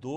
2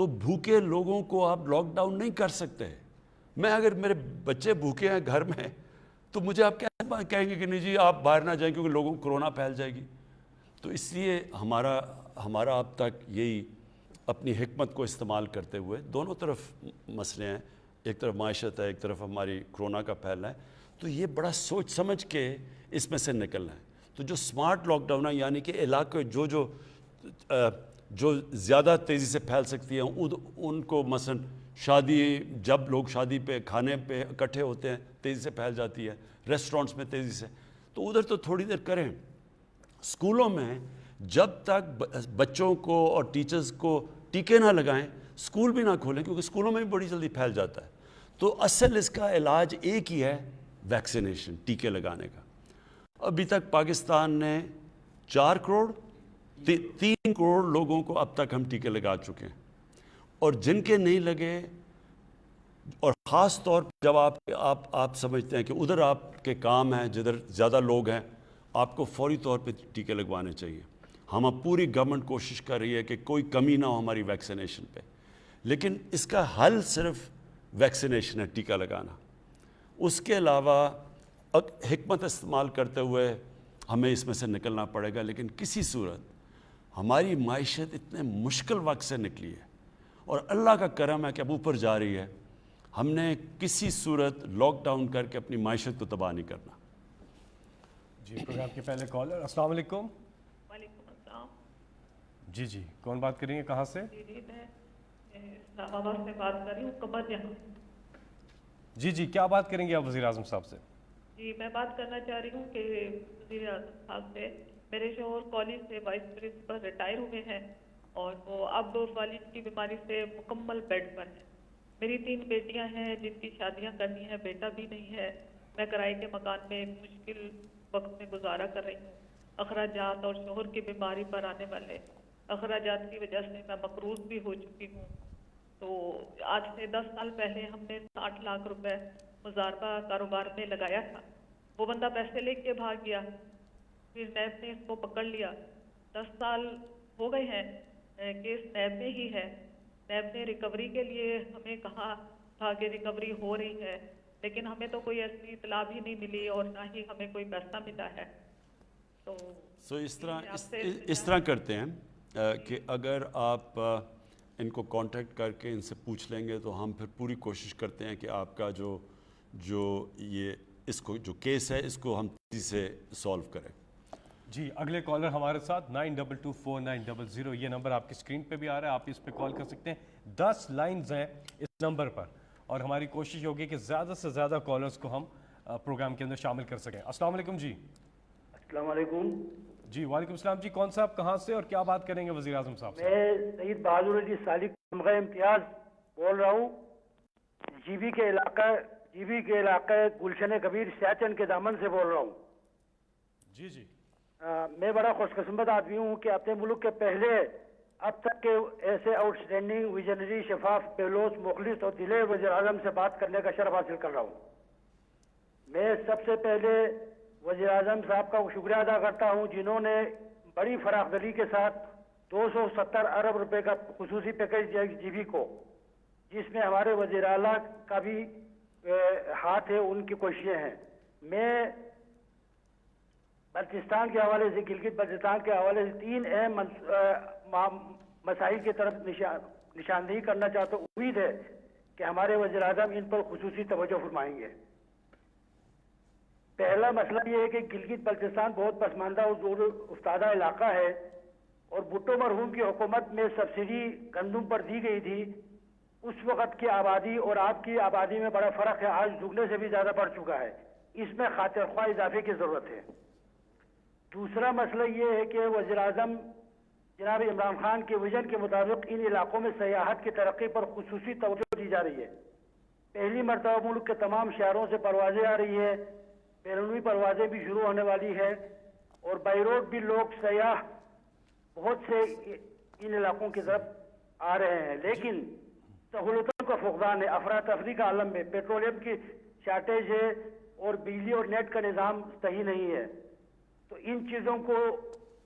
تو بھوکے لوگوں کو آپ لاک ڈاؤن نہیں کر سکتے. میں اگر میرے بچے بھوکے ہیں گھر میں تو مجھے آپ کیسے کہیں گے کہ نہیں جی آپ باہر نہ جائیں کیونکہ لوگوں کو کرونا پھیل جائے گی. تو اس لیے ہمارا اب تک یہی اپنی حکمت کو استعمال کرتے ہوئے دونوں طرف مسئلے ہیں, ایک طرف معیشت ہے, ایک طرف ہماری کرونا کا پھیلنا ہے, تو یہ بڑا سوچ سمجھ کے اس میں سے نکلنا ہے. تو جو سمارٹ لاک ڈاؤن ہے یعنی کہ علاقے جو زیادہ تیزی سے پھیل سکتی ہیں ان کو مثلا شادی, جب لوگ شادی پہ کھانے پہ اکٹھے ہوتے ہیں تیزی سے پھیل جاتی ہے, ریسٹورنٹس میں تیزی سے, تو ادھر تو تھوڑی دیر کریں. اسکولوں میں جب تک بچوں کو اور ٹیچرز کو ٹیکے نہ لگائیں اسکول بھی نہ کھولیں, کیونکہ اسکولوں میں بھی بڑی جلدی پھیل جاتا ہے. تو اصل اس کا علاج ایک ہی ہے, ویکسینیشن, ٹیکے لگانے کا. ابھی تک پاکستان نے 4 کروڑ 3 کروڑ لوگوں کو اب تک ہم ٹیکے لگا چکے ہیں, اور جن کے نہیں لگے, اور خاص طور پہ جب آپ سمجھتے ہیں کہ ادھر آپ کے کام ہیں جدھر زیادہ لوگ ہیں, آپ کو فوری طور پہ ٹیکے لگوانے چاہیے. ہم اب پوری گورنمنٹ کوشش کر رہی ہے کہ کوئی کمی نہ ہو ہماری ویکسینیشن پہ, لیکن اس کا حل صرف ویکسینیشن ہے, ٹیکہ لگانا. اس کے علاوہ حکمت استعمال کرتے ہوئے ہمیں اس میں سے نکلنا پڑے گا. لیکن کسی صورت ہماری معیشت اتنے مشکل وقت سے نکلی ہے اور اللہ کا کرم ہے کہ اب اوپر جا رہی ہے. ہم نے کسی صورت لاک ڈاؤن کر کے اپنی معیشت کو تباہ نہیں کرنا. جی پروگرام کے پہلے کالر, السلام علیکم. وعلیکم السلام. جی کون بات کریں گے, کہاں سے؟ جی میں اسلام آباد سے بات کر رہی ہوں, قمر جہاں. جی کیا بات کریں گے آپ وزیر اعظم صاحب سے؟ جی میں بات کرنا چاہ رہی ہوں کہ وزیر اعظم صاحب سے, میرے شوہر کالج سے وائس پرنسپل ریٹائر ہوئے ہیں اور وہ اب فالج کی بیماری سے مکمل بیڈ پر ہیں. میری 3 بیٹیاں ہیں جن کی شادیاں کرنی ہیں, بیٹا بھی نہیں ہے. میں کرائے کے مکان میں ایک مشکل وقت میں گزارا کر رہی ہوں. اخراجات اور شوہر کی بیماری پر آنے والے اخراجات کی وجہ سے میں مقروض بھی ہو چکی ہوں. تو آج سے 10 سال پہلے ہم نے 60 لاکھ روپے مضاربہ کاروبار میں لگایا تھا. وہ بندہ پیسے لے کے بھاگ گیا, پھر نیب نے اس کو پکڑ لیا. 10 سال ہو گئے ہیں, کیس نیب میں ہی ہے. نیب نے ریکوری کے لیے ہمیں کہا تھا کہ ریکوری ہو رہی ہے, لیکن ہمیں تو کوئی ایسی اطلاع بھی نہیں ملی اور نہ ہی ہمیں کوئی پیسہ ملا ہے. تو اس طرح کرتے ہیں کہ اگر آپ ان کو کانٹیکٹ کر کے ان سے پوچھ لیں گے تو ہم پھر پوری کوشش کرتے ہیں کہ آپ کا جو اس کو جو کیس ہے اس کو ہم تیزی سے سالو کریں. جی اگلے کالر ہمارے ساتھ 92249000, یہ نمبر آپ کی اسکرین پہ بھی آ رہا ہے, آپ اس پہ کال کر سکتے ہیں. 10 لائنز ہیں اس نمبر پر اور ہماری کوشش ہوگی کہ زیادہ سے زیادہ کالرز کو ہم پروگرام کے اندر شامل کر سکیں. السلام علیکم. جی السلام علیکم. جی وعلیکم السلام. جی کون صاحب, کہاں سے اور کیا بات کریں گے وزیر اعظم صاحب سے؟ میں سید بہادر علی سالک تمغہ امتیاز بول رہا ہوں. جی بی کے علاقہ گلشن کبیر سیاچن کے دامن سے بول رہا ہوں. جی میں بڑا خوش قسمت آدمی ہوں کہ اپنے ملک کے پہلے اب تک کے ایسے آؤٹ اسٹینڈنگ ویژنری شفاف بہلوچ مخلص اور دلیر وزیر اعظم سے بات کرنے کا شرف حاصل کر رہا ہوں. میں سب سے پہلے وزیر اعظم صاحب کا شکریہ ادا کرتا ہوں جنہوں نے بڑی فراخ دلی کے ساتھ 270 ارب روپے کا خصوصی پیکیج دیا جی بی کو, جس میں ہمارے وزیر اعلیٰ کا بھی ہاتھ ہے, ان کی کوششیں ہیں. میں بلتستان کے حوالے سے, گلگت بلتستان کے حوالے سے 3 اہم مسائل کی طرف نشاندہی کرنا چاہتا ہوں. امید ہے کہ ہمارے وزیر اعظم ان پر خصوصی توجہ فرمائیں گے. پہلا مسئلہ یہ ہے کہ گلگت بلتستان بہت پسماندہ اور افتادہ علاقہ ہے اور بھٹو مرحوم کی حکومت میں سبسڈی گندم پر دی گئی تھی. اس وقت کی آبادی اور آپ کی آبادی میں بڑا فرق ہے, آج دگنے سے بھی زیادہ بڑھ چکا ہے. اس میں خاطر خواہ اضافے کی ضرورت ہے. دوسرا مسئلہ یہ ہے کہ وزیر اعظم جناب عمران خان کے ویژن کے مطابق ان علاقوں میں سیاحت کی ترقی پر خصوصی توجہ دی جا رہی ہے. پہلی مرتبہ ملک کے تمام شہروں سے پروازیں آ رہی ہے, بیرونی پروازیں بھی شروع ہونے والی ہے اور بائی روڈ بھی لوگ سیاح بہت سے ان علاقوں کی طرف آ رہے ہیں. لیکن سہولتوں کا فقدان ہے, افراتفری کا عالم ہے, پیٹرولیم کی شارٹیج ہے اور بجلی اور نیٹ کا نظام صحیح نہیں ہے. تو ان چیزوں کو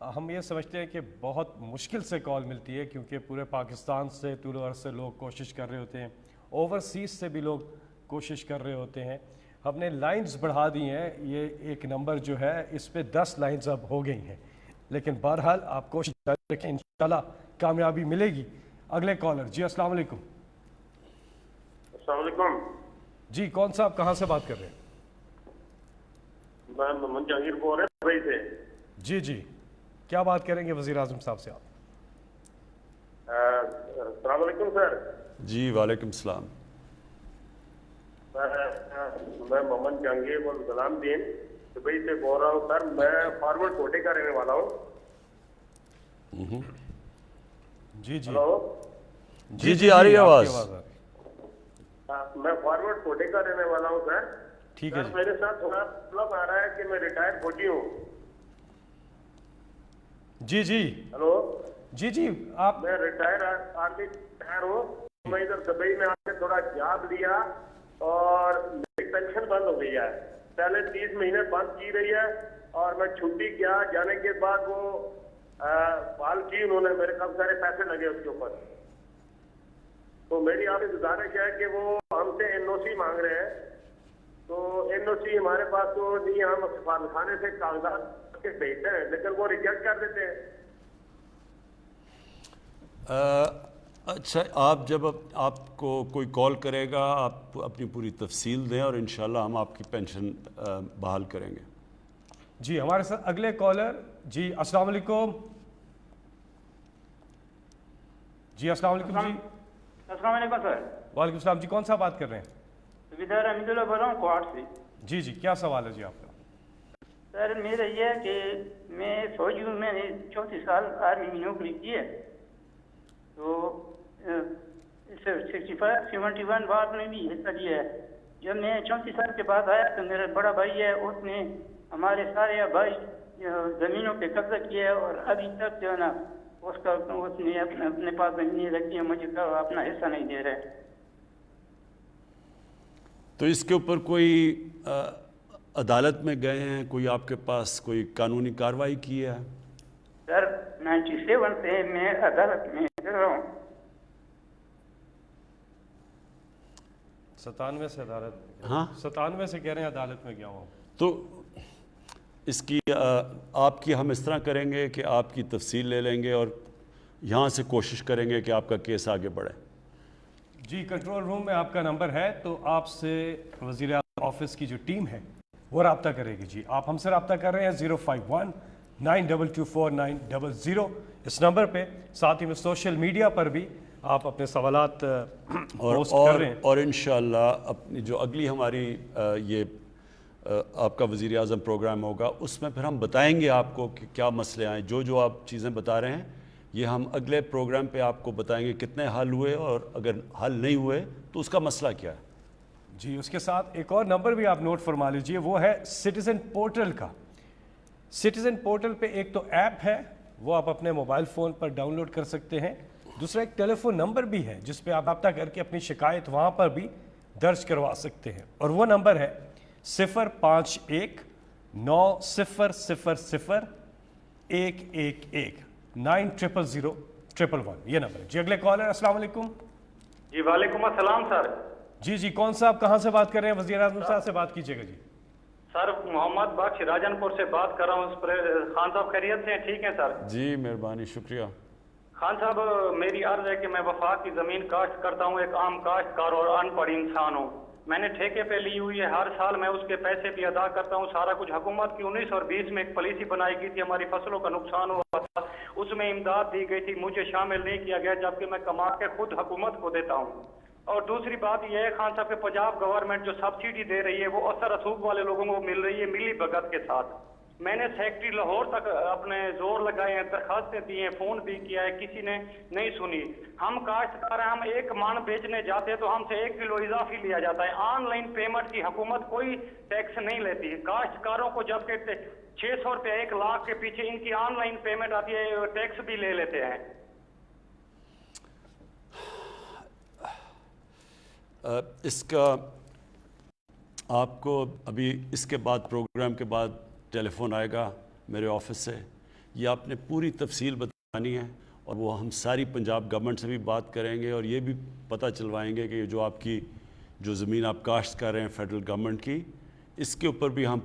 ہم یہ سمجھتے ہیں کہ بہت مشکل سے کال ملتی ہے کیونکہ پورے پاکستان سے طول و عرض سے لوگ کوشش کر رہے ہوتے ہیں, اوورسیز سے بھی لوگ کوشش کر رہے ہوتے ہیں. ہم نے لائنز بڑھا دی ہیں, یہ ایک نمبر جو ہے اس پہ 10 لائنز اب ہو گئی ہیں, لیکن بہرحال آپ کوشش جاری رکھیں, انشاءاللہ کامیابی ملے گی. اگلے کالر. جی السلام علیکم. السلام علیکم. جی کون صاحب کہاں سے بات کر رہے ہیں؟ میں محمد جہانگیر بول رہا ہوں دبئی سے. جی جی کیا بات کریں گے وزیر اعظم صاحب سے آپ؟ السلام علیکم سر. جی وعلیکم السلام. میں محمد جہانگیر غلام دین دبئی سے بول رہا ہوں سر. میں فارورڈ کوٹے کا رہنے والا ہوں. جی جی ہلو. جی جی آ رہی ہے آواز. میں فارورڈ کوٹے کا رہنے والا ہوں سر. ٹھیک ہے. میرے ساتھ تھوڑا پرابلم آ رہا ہے کہ میں ریٹائر فوجی ہوں. جی جی ہلو. جی جی آپ. میں ریٹائر آرمی ریٹائر ہوں. میں ادھر دبئی میں آ کے تھوڑا جاب لیا اور میری پینشن بند ہو گئی ہے. پہلے 30 مہینے بند کی رہی ہے اور میں چھٹی کیا, جانے کے بعد وہ بحال کی انہوں نے, میرے کافی سارے پیسے لگے اس کے اوپر. تو میری آپ سے گزارش ہے کہ وہ ہم سے NOC مانگ رہے ہیں. تو NOC ہمارے پاس تو نہیں, ہم سفارتخانے سے کاغذات کے بھیجتے ہیں لیکن وہ ریجیکٹ کر دیتے ہیں. اچھا, آپ جب آپ کو کوئی کال کرے گا آپ اپنی پوری تفصیل دیں اور انشاءاللہ ہم آپ کی پینشن بحال کریں گے. جی ہمارے ساتھ اگلے کالر. جی السلام علیکم. جی السلام علیکم. جی السلام علیکم سر. وعلیکم السلام. جی کون سا بات کر رہے ہیں؟ سبیدار حمید اللہ بول رہا ہوں کوارٹ سے. جی جی کیا سوال ہے جی آپ کا؟ سر میرا یہ ہے کہ میں فوجی ہوں, میں نے 34 سال آرمی میں نوکری کی ہے. تو 71 وار میں بھی حصہ لیا ہے. جب میں 34 سال کے بعد آیا تو میرا بڑا بھائی ہے, اس نے ہمارے سارے بھائی زمینوں پہ قبضہ کیا ہے اور ابھی تک جو ہے نا اس نے اپنے پاس زمینیں رکھی ہیں, مجھے اپنا حصہ نہیں دے رہے. تو اس کے اوپر کوئی عدالت میں گئے ہیں, کوئی آپ کے پاس کوئی قانونی کارروائی کی ہے؟ سر 97 سے میں عدالت میں کر رہا ہوں. 97 سے عدالت. ہاں 97 سے کہہ رہے ہیں عدالت میں گیا ہوں. تو اس کی آپ کی ہم اس طرح کریں گے کہ آپ کی تفصیل لے لیں گے اور یہاں سے کوشش کریں گے کہ آپ کا کیس آگے بڑھے. جی کنٹرول روم میں آپ کا نمبر ہے, تو آپ سے وزیر اعظم آفس کی جو ٹیم ہے وہ رابطہ کرے گی. جی آپ ہم سے رابطہ کر رہے ہیں 051-9224900 اس نمبر پہ. ساتھ ہی میں سوشل میڈیا پر بھی آپ اپنے سوالات پوسٹ کر رہے ہیں. اور انشاءاللہ اپنی جو اگلی ہماری یہ آپ کا وزیر اعظم پروگرام ہوگا اس میں پھر ہم بتائیں گے آپ کو کہ کیا مسئلے آئیں. جو آپ چیزیں بتا رہے ہیں یہ ہم اگلے پروگرام پہ آپ کو بتائیں گے کتنے حل ہوئے, اور اگر حل نہیں ہوئے تو اس کا مسئلہ کیا ہے. جی اس کے ساتھ ایک اور نمبر بھی آپ نوٹ فرما لیجئے, وہ ہے سٹیزن پورٹل کا. سٹیزن پورٹل پہ ایک تو ایپ ہے, وہ آپ اپنے موبائل فون پر ڈاؤن لوڈ کر سکتے ہیں. دوسرا ایک ٹیلی فون نمبر بھی ہے جس پہ آپ رابطہ کر کے اپنی شکایت وہاں پر بھی درج کروا سکتے ہیں, اور وہ نمبر ہے 051-9000111 900011. یہ نمبر ہے. جی اگلے کالر. السلام علیکم. جی وعلیکم السلام سر. جی جی کون صاحب کہاں سے بات کر رہے ہیں؟ وزیر اعظم صاحب سے بات کیجیے گا. جی سر محمد بخش راجن پور سے بات کر رہا ہوں. خان صاحب خیریت سے ہیں؟ ٹھیک ہیں سر. جی مہربانی, شکریہ. خان صاحب میری عرض ہے کہ میں وفاق کی زمین کاشت کرتا ہوں, ایک عام کاشتکار اور ان پڑھ انسان ہوں. میں نے ٹھیکے پہ لی ہوئی ہے, ہر سال میں اس کے پیسے بھی ادا کرتا ہوں, سارا کچھ. حکومت کی 19 اور 20 میں ایک پالیسی بنائی گئی تھی, ہماری فصلوں کا نقصان ہوا تھا, اس میں امداد دی گئی تھی, مجھے شامل نہیں کیا گیا, جبکہ میں کما کے خود حکومت کو دیتا ہوں. اور دوسری بات یہ ہے خان صاحب کہ پنجاب گورنمنٹ جو سبسڈی دے رہی ہے وہ اثر رسوخ والے لوگوں کو مل رہی ہے ملی بھگت کے ساتھ. میں نے سیکٹری لاہور تک اپنے زور لگائے ہیں, درخواستیں دی ہیں, فون بھی کیا ہے, کسی نے نہیں سنی. ہم کاشتکار ہیں, ہم 1 من بیچنے جاتے ہیں تو ہم سے 1 کلو اضافی لیا جاتا ہے. آن لائن پیمنٹ کی حکومت کوئی ٹیکس نہیں لیتی. کاشتکاروں کو جب کہ 600 روپے 1 لاکھ کے پیچھے ان کی آن لائن پیمنٹ آتی ہے, ٹیکس بھی لے لیتے ہیں. اس کا آپ کو ابھی اس کے بعد پروگرام کے بعد ٹیلی فون آئے گا میرے آفس سے یہ آپ نے پوری تفصیل بتانی ہے اور وہ ہم ساری پنجاب گورنمنٹ سے بھی بات کریں گے اور یہ بھی پتہ چلوائیں گے کہ جو آپ کی جو زمین آپ کاشت کر رہے ہیں فیڈرل گورنمنٹ کی، اس کے اوپر بھی ہم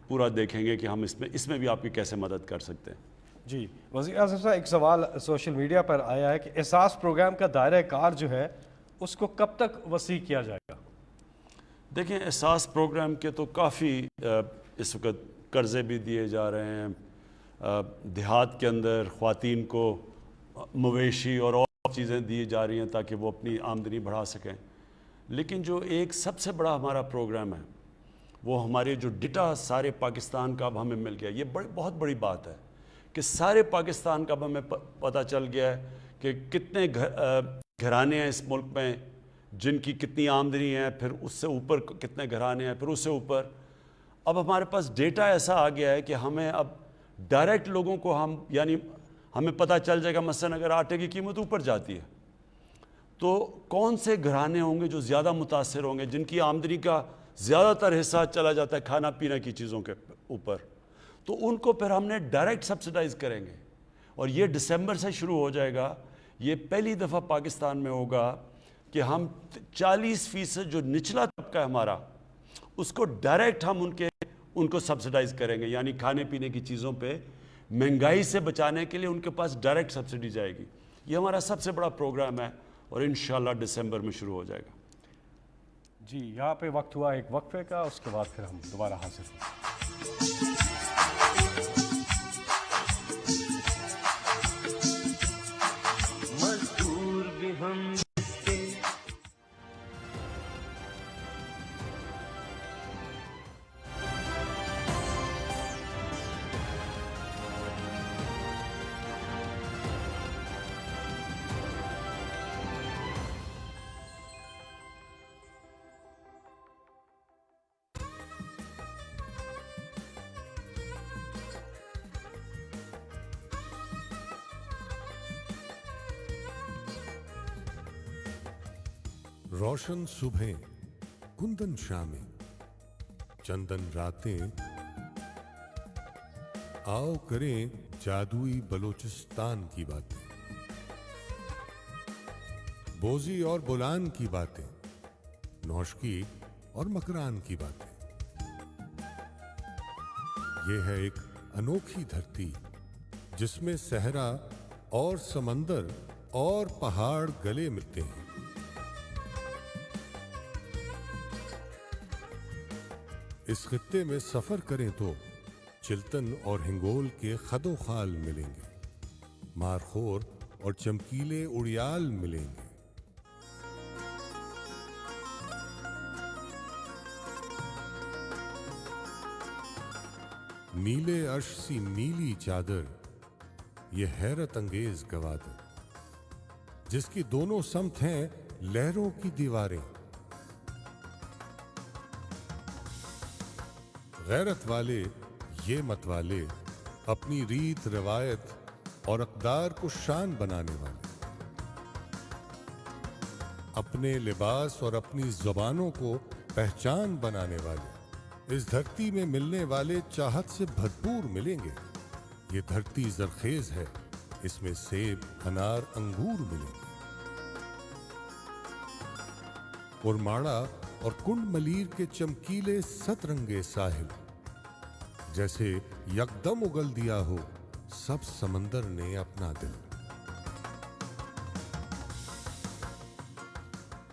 پورا دیکھیں گے کہ ہم اس میں بھی آپ کی کیسے مدد کر سکتے ہیں۔ جی وزیر اعظم صاحب، ایک سوال سوشل میڈیا پر آیا ہے کہ احساس پروگرام کا دائرہ کار جو ہے اس کو کب تک وسیع کیا جائے گا؟ دیکھیں، احساس پروگرام کے تو کافی اس وقت قرضے بھی دیے جا رہے ہیں، دیہات کے اندر خواتین کو مویشی اور چیزیں دی جا رہی ہیں تاکہ وہ اپنی آمدنی بڑھا سکیں، لیکن جو ایک سب سے بڑا ہمارا پروگرام ہے وہ ہمارے جو ڈیٹا سارے پاکستان کا اب ہمیں مل گیا، یہ بہت بڑی بات ہے کہ سارے پاکستان کا اب ہمیں پتہ چل گیا ہے کہ کتنے گھرانے ہیں اس ملک میں جن کی کتنی آمدنی ہے، پھر اس سے اوپر کتنے گھرانے ہیں، پھر اس سے اوپر اب ہمارے پاس ڈیٹا ایسا آ گیا ہے کہ ہمیں اب ڈائریکٹ لوگوں کو یعنی ہمیں پتہ چل جائے گا مثلاً اگر آٹے کی قیمت اوپر جاتی ہے تو کون سے گھرانے ہوں گے جو زیادہ متاثر ہوں گے، جن کی آمدنی کا زیادہ تر حصہ چلا جاتا ہے کھانا پینا کی چیزوں کے اوپر، تو ان کو پھر ہم نے ڈائریکٹ سبسڈائز کریں گے اور یہ دسمبر سے شروع ہو جائے گا۔ یہ پہلی دفعہ پاکستان میں ہوگا کہ ہم 40% جو نچلا طبقہ ہے ہمارا اس کو ڈائریکٹ ہم ان کو سبسڈائز کریں گے، یعنی کھانے پینے کی چیزوں پہ مہنگائی سے بچانے کے لیے ان کے پاس ڈائریکٹ سبسڈی جائے گی۔ یہ ہمارا سب سے بڑا پروگرام ہے اور انشاءاللہ دسمبر میں شروع ہو جائے گا۔ جی یہاں پہ وقت ہوا ایک وقفے کا، اس کے بعد پھر ہم دوبارہ حاضر ہوں۔ روشن صبحیں، کندن شامیں، چندن راتیں، آؤ کریں جادوئی بلوچستان کی باتیں، بوزی اور بولان کی باتیں، نوشکی اور مکران کی باتیں۔ یہ ہے ایک انوکھی دھرتی جس میں صحرا اور سمندر اور پہاڑ گلے ملتے ہیں۔ اس خطے میں سفر کریں تو چلتن اور ہنگول کے خد و خال ملیں گے، مارخور اور چمکیلے اڑیال ملیں گے۔ نیلے عرش سی نیلی چادر، یہ حیرت انگیز گوادر جس کی دونوں سمت ہیں لہروں کی دیواریں۔ غیرت والے یہ مت والے، اپنی ریت روایت اور اقدار کو شان بنانے والے، اپنے لباس اور اپنی زبانوں کو پہچان بنانے والے، اس دھرتی میں ملنے والے چاہت سے بھرپور ملیں گے۔ یہ دھرتی زرخیز ہے، اس میں سیب، انار، انگور ملیں گے۔ اور ماڑا اور کنڈ ملیر کے چمکیلے ست رنگے ساحل، جیسے یکدم اگل دیا ہو سب سمندر نے اپنا دل۔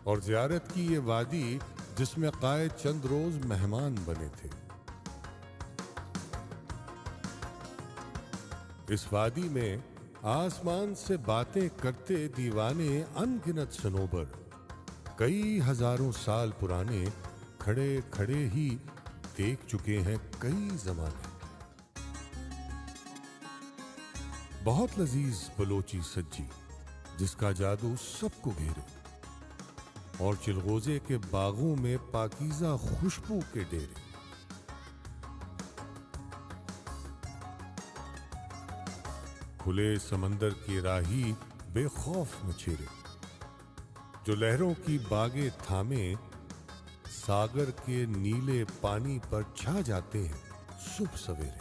اور زیارت کی یہ وادی جس میں قائد چند روز مہمان بنے تھے، اس وادی میں آسمان سے باتیں کرتے دیوانے ان گنت صنوبر، کئی ہزاروں سال پرانے، کھڑے کھڑے ہی دیکھ چکے ہیں کئی زمانے۔ بہت لذیذ بلوچی سجی جس کا جادو سب کو گھیرے، اور چلغوزے کے باغوں میں پاکیزہ خوشبو کے ڈیرے۔ کھلے سمندر کی راہی بے خوف مچھیرے، جو لہروں کی باغیں تھامے ساگر کے نیلے پانی پر چھا جاتے ہیں صبح سویرے۔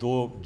2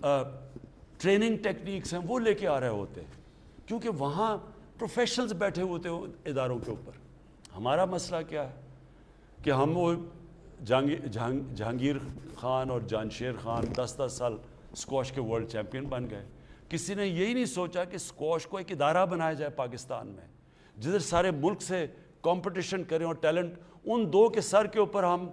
ٹریننگ ٹیکنیکس ہیں وہ لے کے آ رہے ہوتے ہیں، کیونکہ وہاں پروفیشنلز بیٹھے ہوتے ہیں اداروں کے اوپر۔ ہمارا مسئلہ کیا ہے کہ ہم وہ جہانگیر خان اور جانشیر خان 10 سال اسکواش کے ورلڈ چیمپئن بن گئے، کسی نے یہی نہیں سوچا کہ اسکواش کو ایک ادارہ بنایا جائے پاکستان میں، جدھر سارے ملک سے کمپٹیشن کریں اور ٹیلنٹ ان دو کے سر کے اوپر ہم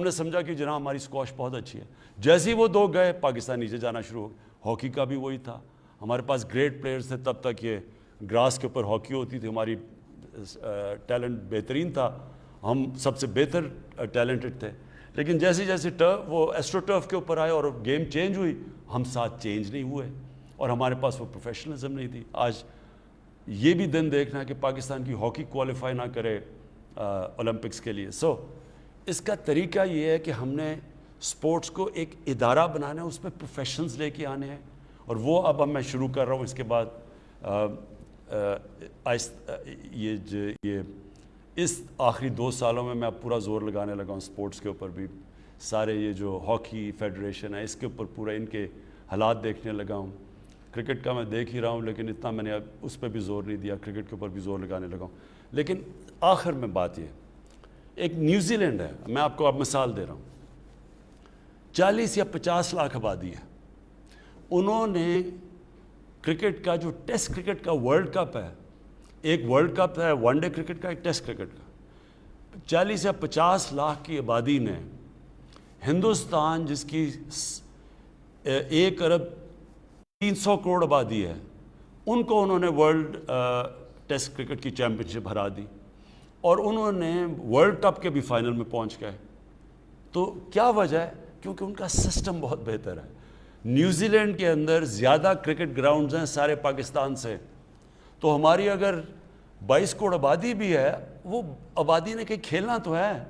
نے سمجھا کہ جناب ہماری اسکواش بہت اچھی ہے۔ جیسے ہی وہ دو گئے پاکستان نیچے جانا شروع ہو گیا۔ ہاکی کا بھی وہی تھا، ہمارے پاس گریٹ پلیئرز تھے تب تک، یہ گراس کے اوپر ہاکی ہوتی تھی، ہماری ٹیلنٹ بہترین تھا، ہم سب سے بہتر ٹیلنٹڈ تھے، لیکن جیسے جیسے وہ ایسٹرو ٹرف کے اوپر آئے اور گیم چینج ہوئی، ہم ساتھ چینج نہیں ہوئے اور ہمارے پاس وہ پروفیشنلزم نہیں تھی۔ آج یہ بھی دن دیکھنا ہے کہ پاکستان کی ہاکی کوالیفائی نہ کرے اولمپکس کے لیے۔ سو اس کا طریقہ یہ ہے کہ ہم نے سپورٹس کو ایک ادارہ بنانا ہے، اس میں پروفیشنلز لے کے آنے ہیں، اور وہ اب میں شروع کر رہا ہوں۔ اس کے بعد اس آخری 2 سالوں میں اب پورا زور لگانے لگا ہوں سپورٹس کے اوپر بھی، سارے یہ جو ہاکی فیڈریشن ہے اس کے اوپر پورا ان کے حالات دیکھنے لگا ہوں۔ کرکٹ کا میں دیکھ ہی رہا ہوں، لیکن اتنا میں نے اب اس پہ بھی زور نہیں دیا، کرکٹ کے اوپر بھی زور لگانے لگا ہوں۔ لیکن آخر میں بات یہ، ایک نیوزی لینڈ ہے، میں آپ کو اب مثال دے رہا ہوں، 40 یا 50 لاکھ آبادی ہے، انہوں نے کرکٹ کا جو ٹیسٹ کرکٹ کا ورلڈ کپ ہے، ایک ورلڈ کپ ہے ون ڈے کرکٹ کا، ایک ٹیسٹ کرکٹ کا، 40 یا 50 لاکھ کی آبادی نے ہندوستان جس کی 1 ارب 300 کروڑ آبادی ہے، ان کو انہوں نے ورلڈ ٹیسٹ کرکٹ کی چیمپئن شپ ہرا دی، اور انہوں نے ورلڈ کپ کے بھی فائنل میں پہنچ گئے۔ تو کیا وجہ ہے؟ کیونکہ ان کا سسٹم بہت بہتر ہے۔ نیوزی لینڈ کے اندر زیادہ کرکٹ گراؤنڈز ہیں سارے پاکستان سے، تو ہماری اگر 22 کروڑ آبادی بھی ہے، وہ آبادی نے کہیں کھیلنا تو ہے۔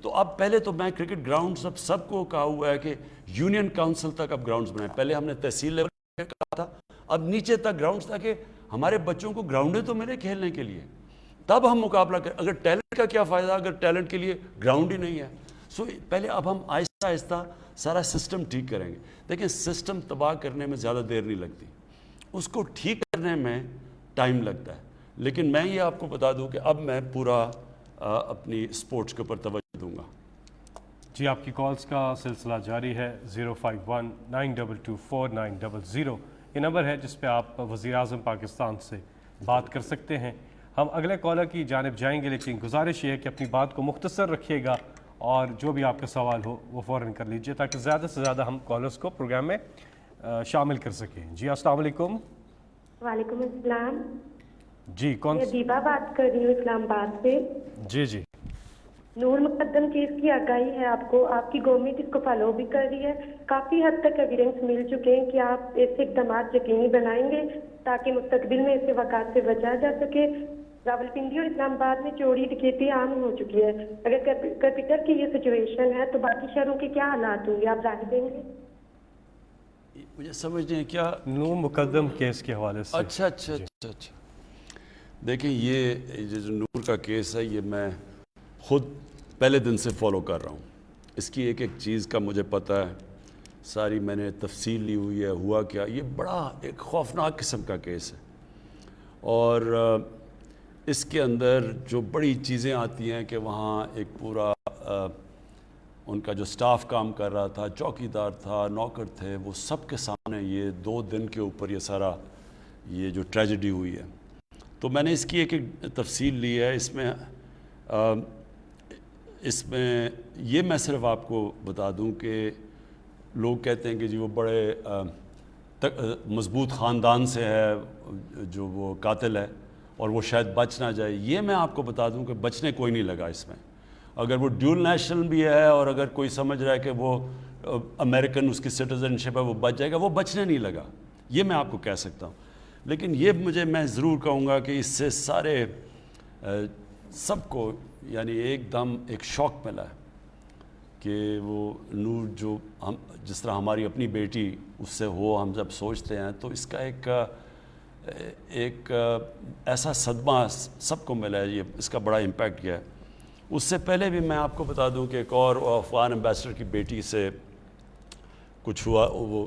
تو اب پہلے تو میں کرکٹ گراؤنڈز سب کو کہا ہوا ہے کہ یونین کاؤنسل تک اب گراؤنڈز بنائیں، پہلے ہم نے تحصیل لیول پہ کہا تھا، اب نیچے تک گراؤنڈز، تاکہ ہمارے بچوں کو گراؤنڈیں تو ملے کھیلنے کے لیے، تب ہم مقابلہ کریں۔ اگر ٹیلنٹ کا کیا فائدہ اگر ٹیلنٹ کے لیے گراؤنڈ ہی نہیں ہے؟ سو پہلے اب ہم آہستہ آہستہ سارا سسٹم ٹھیک کریں گے۔ دیکھیں سسٹم تباہ کرنے میں زیادہ دیر نہیں لگتی، اس کو ٹھیک کرنے میں ٹائم لگتا ہے، لیکن میں یہ آپ کو بتا دوں کہ اب میں پورا اپنی سپورٹس کے اوپر توجہ دوں گا۔ جی آپ کی کالز کا سلسلہ جاری ہے، 051-922-4900 یہ نمبر ہے جس پہ آپ وزیر اعظم پاکستان سے بات کر سکتے ہیں۔ ہم اگلے کالر کی جانب جائیں گے، لیکن گزارش یہ ہے کہ اپنی بات کو مختصر رکھیے گا اور جو بھی آپ کا سوال ہو وہ فوراً کر لیجئے، تاکہ زیادہ سے زیادہ ہم کالرز کو پروگرام میں شامل کر سکیں۔ جی السلام علیکم۔ وعلیکم السلام۔ جی کون؟ میں دیبا بات کر رہی ہوں اسلام آباد سے۔ جی جی۔ نور مقدم کیس کی آگاہی ہے آپ کو، آپ کی گورنمنٹ اس کو فالو بھی کر رہی ہے، کافی حد تک ایویڈنس مل چکے ہیں کہ آپ ایسے اقدامات یقینی بنائیں گے تاکہ مستقبل میں ایسے واقعات سے بچا جا سکے۔ راولپنڈی اور اسلام آباد میں چوری ڈکیتی عام ہو چکی ہے، اگر کیپٹل کی یہ سچویشن ہے تو باقی شہروں کے کیا حالات ہوں گے، آپ رائے دیں گے؟ مجھے سمجھ نہیں کیا نور مقدم کیس کے حوالے سے؟ اچھا دیکھیں یہ جو نور کا کیس ہے، یہ میں خود پہلے دن سے فالو کر رہا ہوں، اس کی ایک ایک چیز کا مجھے پتہ ہے، ساری میں نے تفصیل لی ہوئی ہے، ہوا کیا، یہ بڑا ایک خوفناک قسم کا کیس ہے، اور اس کے اندر جو بڑی چیزیں آتی ہیں کہ وہاں ایک پورا ان کا جو سٹاف کام کر رہا تھا، چوکیدار تھا، نوکر تھے، وہ سب کے سامنے یہ 2 دن کے اوپر یہ سارا یہ جو ٹریجڈی ہوئی ہے، تو میں نے اس کی ایک ایک تفصیل لی ہے۔ اس میں یہ میں صرف آپ کو بتا دوں کہ لوگ کہتے ہیں کہ جی وہ بڑے مضبوط خاندان سے ہے جو وہ قاتل ہے اور وہ شاید بچ نہ جائے، یہ میں آپ کو بتا دوں کہ بچنے کوئی نہیں لگا اس میں۔ اگر وہ ڈیول نیشنل بھی ہے اور اگر کوئی سمجھ رہا ہے کہ وہ امریکن اس کی سٹیزن شپ ہے وہ بچ جائے گا، وہ بچنے نہیں لگا، یہ میں آپ کو کہہ سکتا ہوں۔ لیکن یہ میں ضرور کہوں گا کہ اس سے سارے سب کو یعنی ایک دم ایک شوق ملا ہے کہ وہ نور جو ہم جس طرح ہماری اپنی بیٹی اس سے ہو، ہم جب سوچتے ہیں تو اس کا ایک ایسا صدمہ سب کو ملا ہے، یہ اس کا بڑا امپیکٹ کیا ہے۔ اس سے پہلے بھی میں آپ کو بتا دوں کہ ایک اور افغان ایمبیسڈر کی بیٹی سے کچھ ہوا، وہ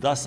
10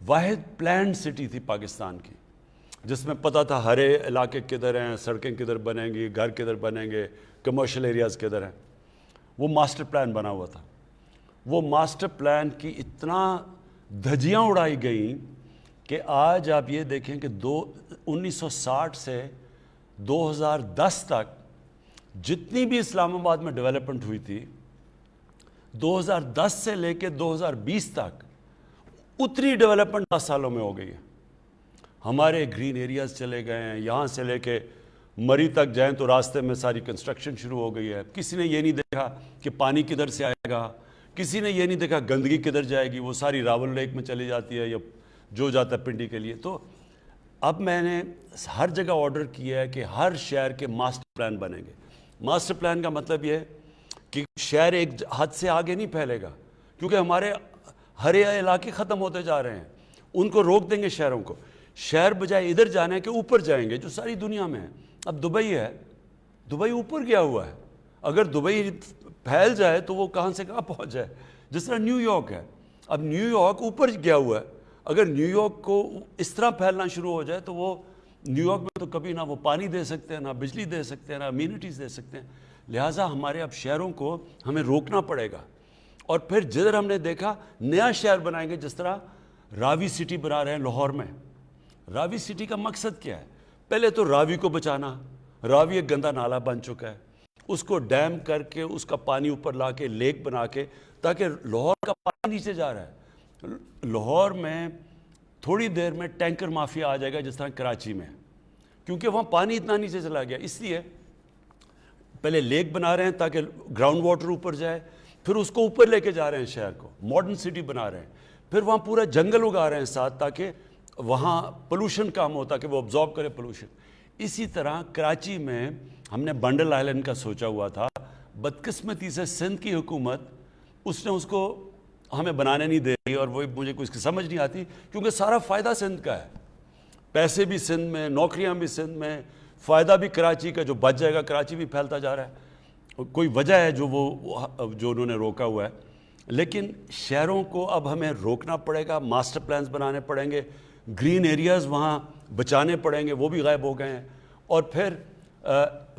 واحد پلانڈ سٹی تھی پاکستان کی، جس میں پتہ تھا ہر علاقے کدھر ہیں، سڑکیں کدھر بنیں گی، گھر کدھر بنیں گے، کمرشل ایریاز کدھر ہیں. وہ ماسٹر پلان بنا ہوا تھا. وہ ماسٹر پلان کی اتنا دھجیاں اڑائی گئیں کہ آج آپ یہ دیکھیں کہ 1960 سے 2010 تک جتنی بھی اسلام آباد میں ڈیولپمنٹ ہوئی تھی، 2010 سے لے کے 2020 تک اتنی ڈیولپمنٹ 10 سالوں میں ہو گئی ہے. ہمارے گرین ایریاز چلے گئے ہیں، یہاں سے لے کے مری تک جائیں تو راستے میں ساری کنسٹرکشن شروع ہو گئی ہے. کسی نے یہ نہیں دیکھا کہ پانی کدھر سے آئے گا، کسی نے یہ نہیں دیکھا گندگی کدھر جائے گی، وہ ساری راول لیک میں چلی جاتی ہے یا جو جاتا ہے پنڈی کے لیے. تو اب میں نے ہر جگہ آرڈر کیا ہے کہ ہر شہر کے ماسٹر پلان بنیں گے. ماسٹر پلان کا مطلب یہ ہے کہ شہر ایک حد سے آگے نہیں پھیلے گا، کیونکہ ہمارے ہرے علاقے ختم ہوتے جا رہے ہیں. ان کو روک دیں گے شہروں کو. شہر بجائے ادھر جانے کے اوپر جائیں گے جو ساری دنیا میں ہے. اب دبئی ہے، دبئی اوپر گیا ہوا ہے. اگر دبئی پھیل جائے تو وہ کہاں سے کہاں پہنچ جائے. جس طرح نیو یارک ہے، اب نیو یارک اوپر گیا ہوا ہے. اگر نیو یارک کو اس طرح پھیلنا شروع ہو جائے تو وہ نیو یارک میں تو کبھی نہ وہ پانی دے سکتے ہیں، نہ بجلی دے سکتے ہیں، نہ امینٹیز دے سکتے ہیں. لہٰذا ہمارے اب شہروں کو ہمیں روکنا پڑے گا. اور پھر جدھر ہم نے دیکھا نیا شہر بنائیں گے. جس طرح راوی سٹی بنا رہے ہیں لاہور میں. راوی سٹی کا مقصد کیا ہے؟ پہلے تو راوی کو بچانا. راوی ایک گندا نالا بن چکا ہے، اس کو ڈیم کر کے اس کا پانی اوپر لا کے لیک بنا کے، تاکہ لاہور کا پانی نیچے جا رہا ہے. لاہور میں تھوڑی دیر میں ٹینکر مافیا آ جائے گا جس طرح کراچی میں، کیونکہ وہاں پانی اتنا نیچے چلا گیا. اس لیے پہلے لیک بنا رہے ہیں تاکہ گراؤنڈ واٹر اوپر جائے، پھر اس کو اوپر لے کے جا رہے ہیں شہر کو، ماڈرن سٹی بنا رہے ہیں. پھر وہاں پورا جنگل اگا رہے ہیں ساتھ تاکہ وہاں پولوشن کم ہو، تاکہ وہ ابزارب کرے پولوشن. اسی طرح کراچی میں ہم نے بنڈل آئلینڈ کا سوچا ہوا تھا. بدقسمتی سے سندھ کی حکومت اس نے اس کو ہمیں بنانے نہیں دے رہی، اور وہ مجھے کچھ سمجھ نہیں آتی، کیونکہ سارا فائدہ سندھ کا ہے. پیسے بھی سندھ میں، نوکریاں بھی سندھ میں، فائدہ بھی کراچی کا. جو بچ جائے گا کراچی بھی پھیلتا جا رہا ہے. کوئی وجہ ہے جو انہوں نے روکا ہوا ہے. لیکن شہروں کو اب ہمیں روکنا پڑے گا، ماسٹر پلانز بنانے پڑیں گے، گرین ایریاز وہاں بچانے پڑیں گے، وہ بھی غائب ہو گئے ہیں. اور پھر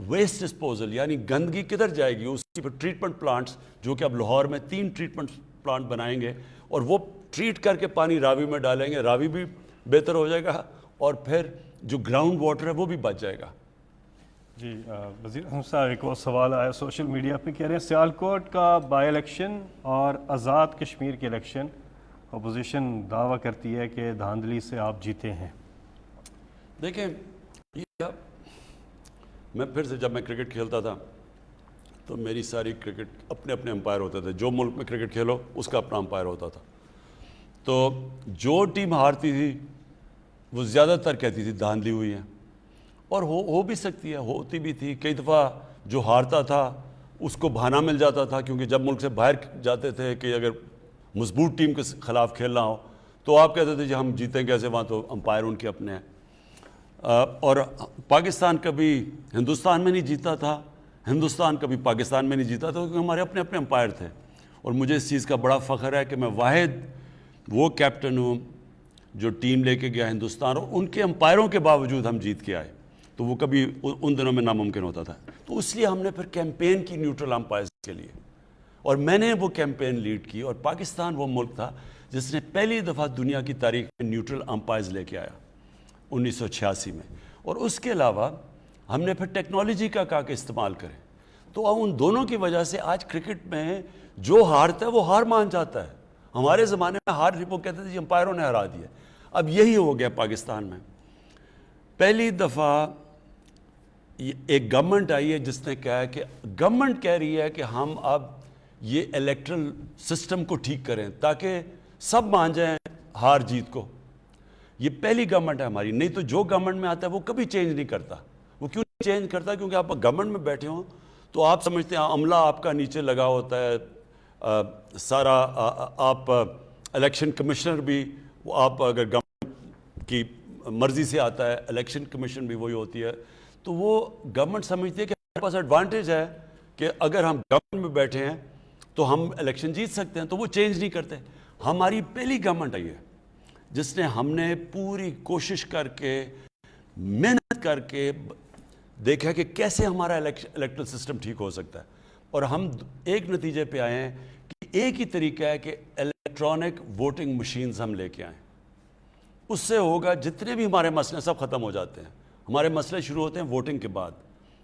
ویسٹ ڈسپوزل، یعنی گندگی کدھر جائے گی، اس کی ٹریٹمنٹ پلانٹس، جو کہ اب لاہور میں 3 ٹریٹمنٹ پلانٹ بنائیں گے، اور وہ ٹریٹ کر کے پانی راوی میں ڈالیں گے. راوی بھی بہتر ہو جائے گا، اور پھر جو گراؤنڈ واٹر ہے وہ بھی بچ جائے گا. جی وزیر اعظم صاحب، ایک اور سوال آیا سوشل میڈیا پہ، کہہ رہے ہیں سیالکوٹ کا بائی الیکشن اور آزاد کشمیر کے الیکشن اپوزیشن دعویٰ کرتی ہے کہ دھاندلی سے آپ جیتے ہیں. دیکھیں، میں پھر سے جب میں کرکٹ کھیلتا تھا تو میری ساری کرکٹ اپنے اپنے امپائر ہوتے تھے. جو ملک میں کرکٹ کھیلو اس کا اپنا امپائر ہوتا تھا. تو جو ٹیم ہارتی تھی وہ زیادہ تر کہتی تھی دھاندلی ہوئی ہے، اور ہو بھی سکتی ہے، ہوتی بھی تھی. کئی دفعہ جو ہارتا تھا اس کو بہانہ مل جاتا تھا، کیونکہ جب ملک سے باہر جاتے تھے کہ اگر مضبوط ٹیم کے خلاف کھیلنا ہو تو آپ کہتے تھے جی ہم جیتیں کیسے، وہاں تو امپائر ان کے اپنے ہیں. اور پاکستان کبھی ہندوستان میں نہیں جیتا تھا، ہندوستان کبھی پاکستان میں نہیں جیتا تھا، کیونکہ ہمارے اپنے اپنے امپائر تھے. اور مجھے اس چیز کا بڑا فخر ہے کہ میں واحد وہ کیپٹن ہوں جو ٹیم لے کے گیا ہندوستان، اور ان کے امپائروں کے باوجود ہم جیت کے آئے. تو وہ کبھی ان دنوں میں ناممکن ہوتا تھا. تو اس لیے ہم نے پھر کیمپین کی نیوٹرل امپائرز کے لیے، اور میں نے وہ کیمپین لیڈ کی. اور پاکستان وہ ملک تھا جس نے پہلی دفعہ دنیا کی تاریخ میں نیوٹرل امپائرز لے کے آیا 1986 میں. اور اس کے علاوہ ہم نے پھر ٹیکنالوجی کا کہا کہ استعمال کریں. تو اب ان دونوں کی وجہ سے آج کرکٹ میں جو ہارتا ہے وہ ہار مان جاتا ہے. ہمارے زمانے میں ہار وہ کہتے تھے جی امپائروں نے ہرا دیا. اب یہی ہو گیا پاکستان میں. پہلی دفعہ ایک گورنمنٹ آئی ہے جس نے کہا ہے کہ گورنمنٹ کہہ رہی ہے کہ ہم اب یہ الیکٹرل سسٹم کو ٹھیک کریں تاکہ سب مان جائیں ہار جیت کو. یہ پہلی گورنمنٹ ہے ہماری. نہیں تو جو گورنمنٹ میں آتا ہے وہ کبھی چینج نہیں کرتا. وہ کیوں نہیں چینج کرتا؟ کیونکہ آپ گورنمنٹ میں بیٹھے ہوں تو آپ سمجھتے ہیں عملہ آپ کا نیچے لگا ہوتا ہے سارا. آپ الیکشن کمشنر بھی آپ اگر گورنمنٹ کی مرضی سے آتا ہے، الیکشن کمیشن بھی وہی ہوتی ہے. تو وہ گورنمنٹ سمجھتی ہے کہ ہمارے پاس ایڈوانٹیج ہے کہ اگر ہم گورنمنٹ میں بیٹھے ہیں تو ہم الیکشن جیت سکتے ہیں، تو وہ چینج نہیں کرتے. ہماری پہلی گورنمنٹ ہے یہ جس نے ہم نے پوری کوشش کر کے محنت کر کے دیکھا کہ کیسے ہمارا الیکٹرل سسٹم ٹھیک ہو سکتا ہے، اور ہم ایک نتیجے پہ آئے ہیں کہ ایک ہی طریقہ ہے کہ الیکٹرانک ووٹنگ مشینز ہم لے کے آئیں. اس سے ہوگا جتنے بھی ہمارے مسئلے سب ختم ہو جاتے ہیں. ہمارے مسئلے شروع ہوتے ہیں ووٹنگ کے بعد،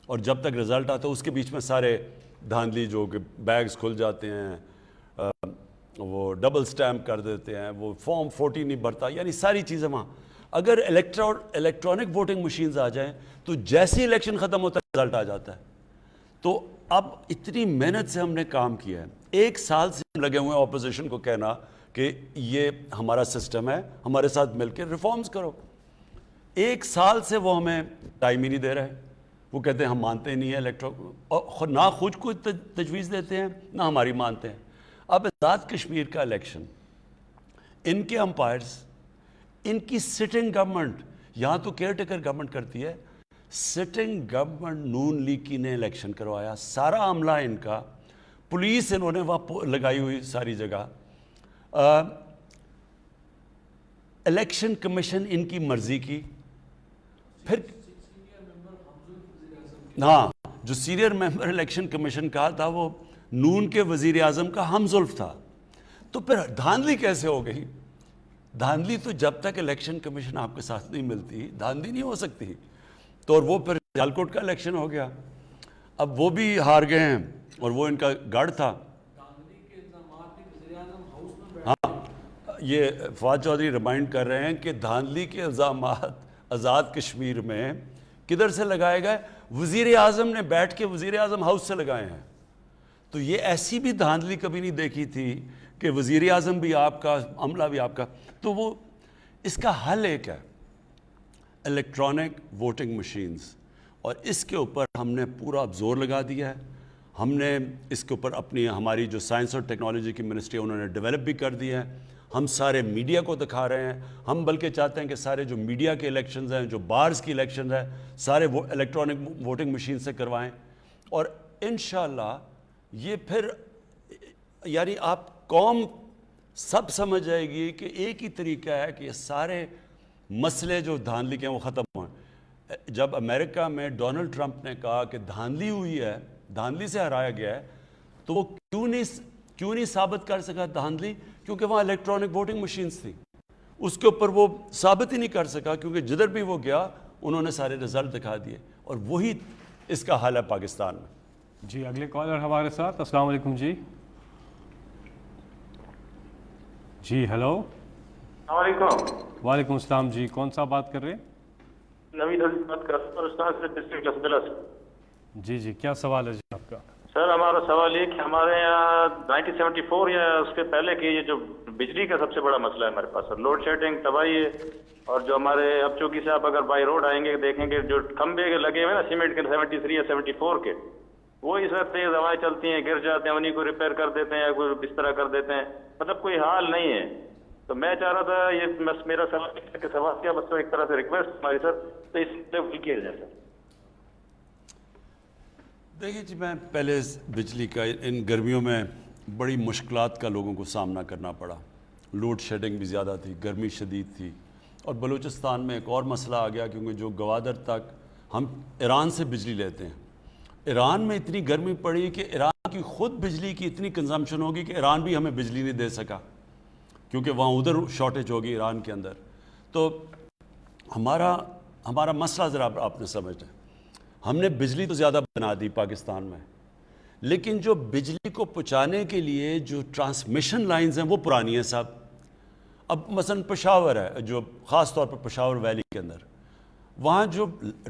اور جب تک رزلٹ آتا ہے اس کے بیچ میں سارے دھاندلی جو کہ بیگز کھل جاتے ہیں، وہ ڈبل سٹیمپ کر دیتے ہیں، وہ فارم 40 نہیں بھرتا، یعنی ساری چیزیں وہاں. اگر الیکٹرانک ووٹنگ مشینز آ جائیں تو جیسے الیکشن ختم ہوتا ہے رزلٹ آ جاتا ہے. تو اب اتنی محنت سے ہم نے کام کیا ہے، 1 سال سے ہم لگے ہوئے ہیں اپوزیشن کو کہنا کہ یہ ہمارا سسٹم ہے، ہمارے ساتھ مل کے ریفارمز کرو. 1 سال سے وہ ہمیں ٹائم ہی نہیں دے رہے. وہ کہتے ہیں ہم مانتے نہیں ہیں اور نہ خود کو تجویز دیتے ہیں نہ ہماری مانتے ہیں. اب آزاد کشمیر کا الیکشن، ان کے امپائرز، ان کی سٹنگ گورنمنٹ، یہاں تو کیئر ٹیکر گورنمنٹ کرتی ہے، سٹنگ گورنمنٹ نون لیگ کی نے الیکشن کروایا. سارا عملہ ان کا، پولیس انہوں نے وہاں لگائی ہوئی ساری جگہ، الیکشن کمیشن ان کی مرضی کی. پھر ہاں، جو سینئر ممبر الیکشن کمیشن کا تھا وہ نون کے وزیر اعظم کا ہم زلف تھا. تو پھر دھاندلی کیسے ہو گئی؟ دھاندلی تو جب تک الیکشن کمیشن آپ کے ساتھ نہیں ملتی دھاندلی نہیں ہو سکتی. تو اور وہ پھر سیالکوٹ کا الیکشن ہو گیا، اب وہ بھی ہار گئے ہیں اور وہ ان کا گڑھ تھا. ہاں، یہ فواد چودھری ریمائنڈ کر رہے ہیں کہ دھاندلی کے الزامات آزاد کشمیر میں کدھر سے لگائے گئے؟ وزیر اعظم نے بیٹھ کے وزیر اعظم ہاؤس سے لگائے ہیں. تو یہ ایسی بھی دھاندلی کبھی نہیں دیکھی تھی کہ وزیر اعظم بھی آپ کا، عملہ بھی آپ کا. تو وہ اس کا حل ایک ہے، الیکٹرانک ووٹنگ مشینز، اور اس کے اوپر ہم نے پورا اب زور لگا دیا ہے. ہم نے اس کے اوپر ہماری جو سائنس اور ٹیکنالوجی کی منسٹری انہوں نے ڈیولپ بھی کر دیا ہے. ہم سارے میڈیا کو دکھا رہے ہیں. ہم بلکہ چاہتے ہیں کہ سارے جو میڈیا کے الیکشنز ہیں، جو بارز کی الیکشنز ہیں، سارے وہ الیکٹرانک ووٹنگ مشین سے کروائیں. اور انشاءاللہ یہ پھر یعنی آپ قوم سب سمجھ جائے گی کہ ایک ہی طریقہ ہے کہ یہ سارے مسئلے جو دھاندلی کے ہیں وہ ختم ہوئے. جب امریکہ میں ڈونلڈ ٹرمپ نے کہا کہ دھاندلی ہوئی ہے، دھاندلی سے ہرایا گیا ہے، تو وہ کیوں نہیں ثابت کر سکا دھاندلی؟ کیونکہ وہاں الیکٹرانک ووٹنگ مشینز تھی. اس کے اوپر وہ ثابت ہی نہیں کر سکا، کیونکہ جدھر بھی وہ گیا انہوں نے سارے رزلٹ دکھا دیے. اور وہی اس کا حل ہے پاکستان میں. جی اگلے کالر ہمارے ساتھ. السلام علیکم. جی ہیلو. السلام علیکم. وعلیکم السلام. جی کون صاحب بات کر رہے ہیں؟ نوید عزیز بات کر رہا ہوں استاد سے ڈسٹرکٹ لسبلا سے. جی کیا سوال ہے جی آپ کا؟ سر ہمارا سوال یہ کہ ہمارے یہاں 1974 یا اس کے پہلے کی یہ جو بجلی کا سب سے بڑا مسئلہ ہے ہمارے پاس سر، لوڈ شیڈنگ تباہی ہے. اور جو ہمارے اب چونکہ سے آپ اگر بائی روڈ آئیں گے دیکھیں گے جو کھمبے لگے ہوئے نا سیمنٹ کے 73 یا 74 کے، وہ اس وقت تیز ہوائیں چلتی ہیں، گر جاتے ہیں، انہیں کو ریپیئر کر دیتے ہیں یا کوئی اس طرح کر دیتے ہیں، مطلب کوئی حال نہیں ہے. تو میں چاہ رہا تھا یہ میرا سوال کہ سوال کیا بس ایک طرح سے ریکویسٹ ہماری سر، تو اس سے کیا جائے سر. دیکھیں جی، میں پہلے بجلی کا ان گرمیوں میں بڑی مشکلات کا لوگوں کو سامنا کرنا پڑا. لوڈ شیڈنگ بھی زیادہ تھی، گرمی شدید تھی، اور بلوچستان میں ایک اور مسئلہ آ گیا کیونکہ جو گوادر تک ہم ایران سے بجلی لیتے ہیں، ایران میں اتنی گرمی پڑی کہ ایران کی خود بجلی کی اتنی کنزمپشن ہوگی کہ ایران بھی ہمیں بجلی نہیں دے سکا، کیونکہ وہاں ادھر شارٹیج ہوگی ایران کے اندر. تو ہمارا مسئلہ ذرا آپ نے سمجھنا ہے. ہم نے بجلی تو زیادہ بنا دی پاکستان میں، لیکن جو بجلی کو پہنچانے کے لیے جو ٹرانسمیشن لائنز ہیں وہ پرانی ہیں صاحب. اب مثلا پشاور ہے، جو خاص طور پر پشاور ویلی کے اندر، وہاں جو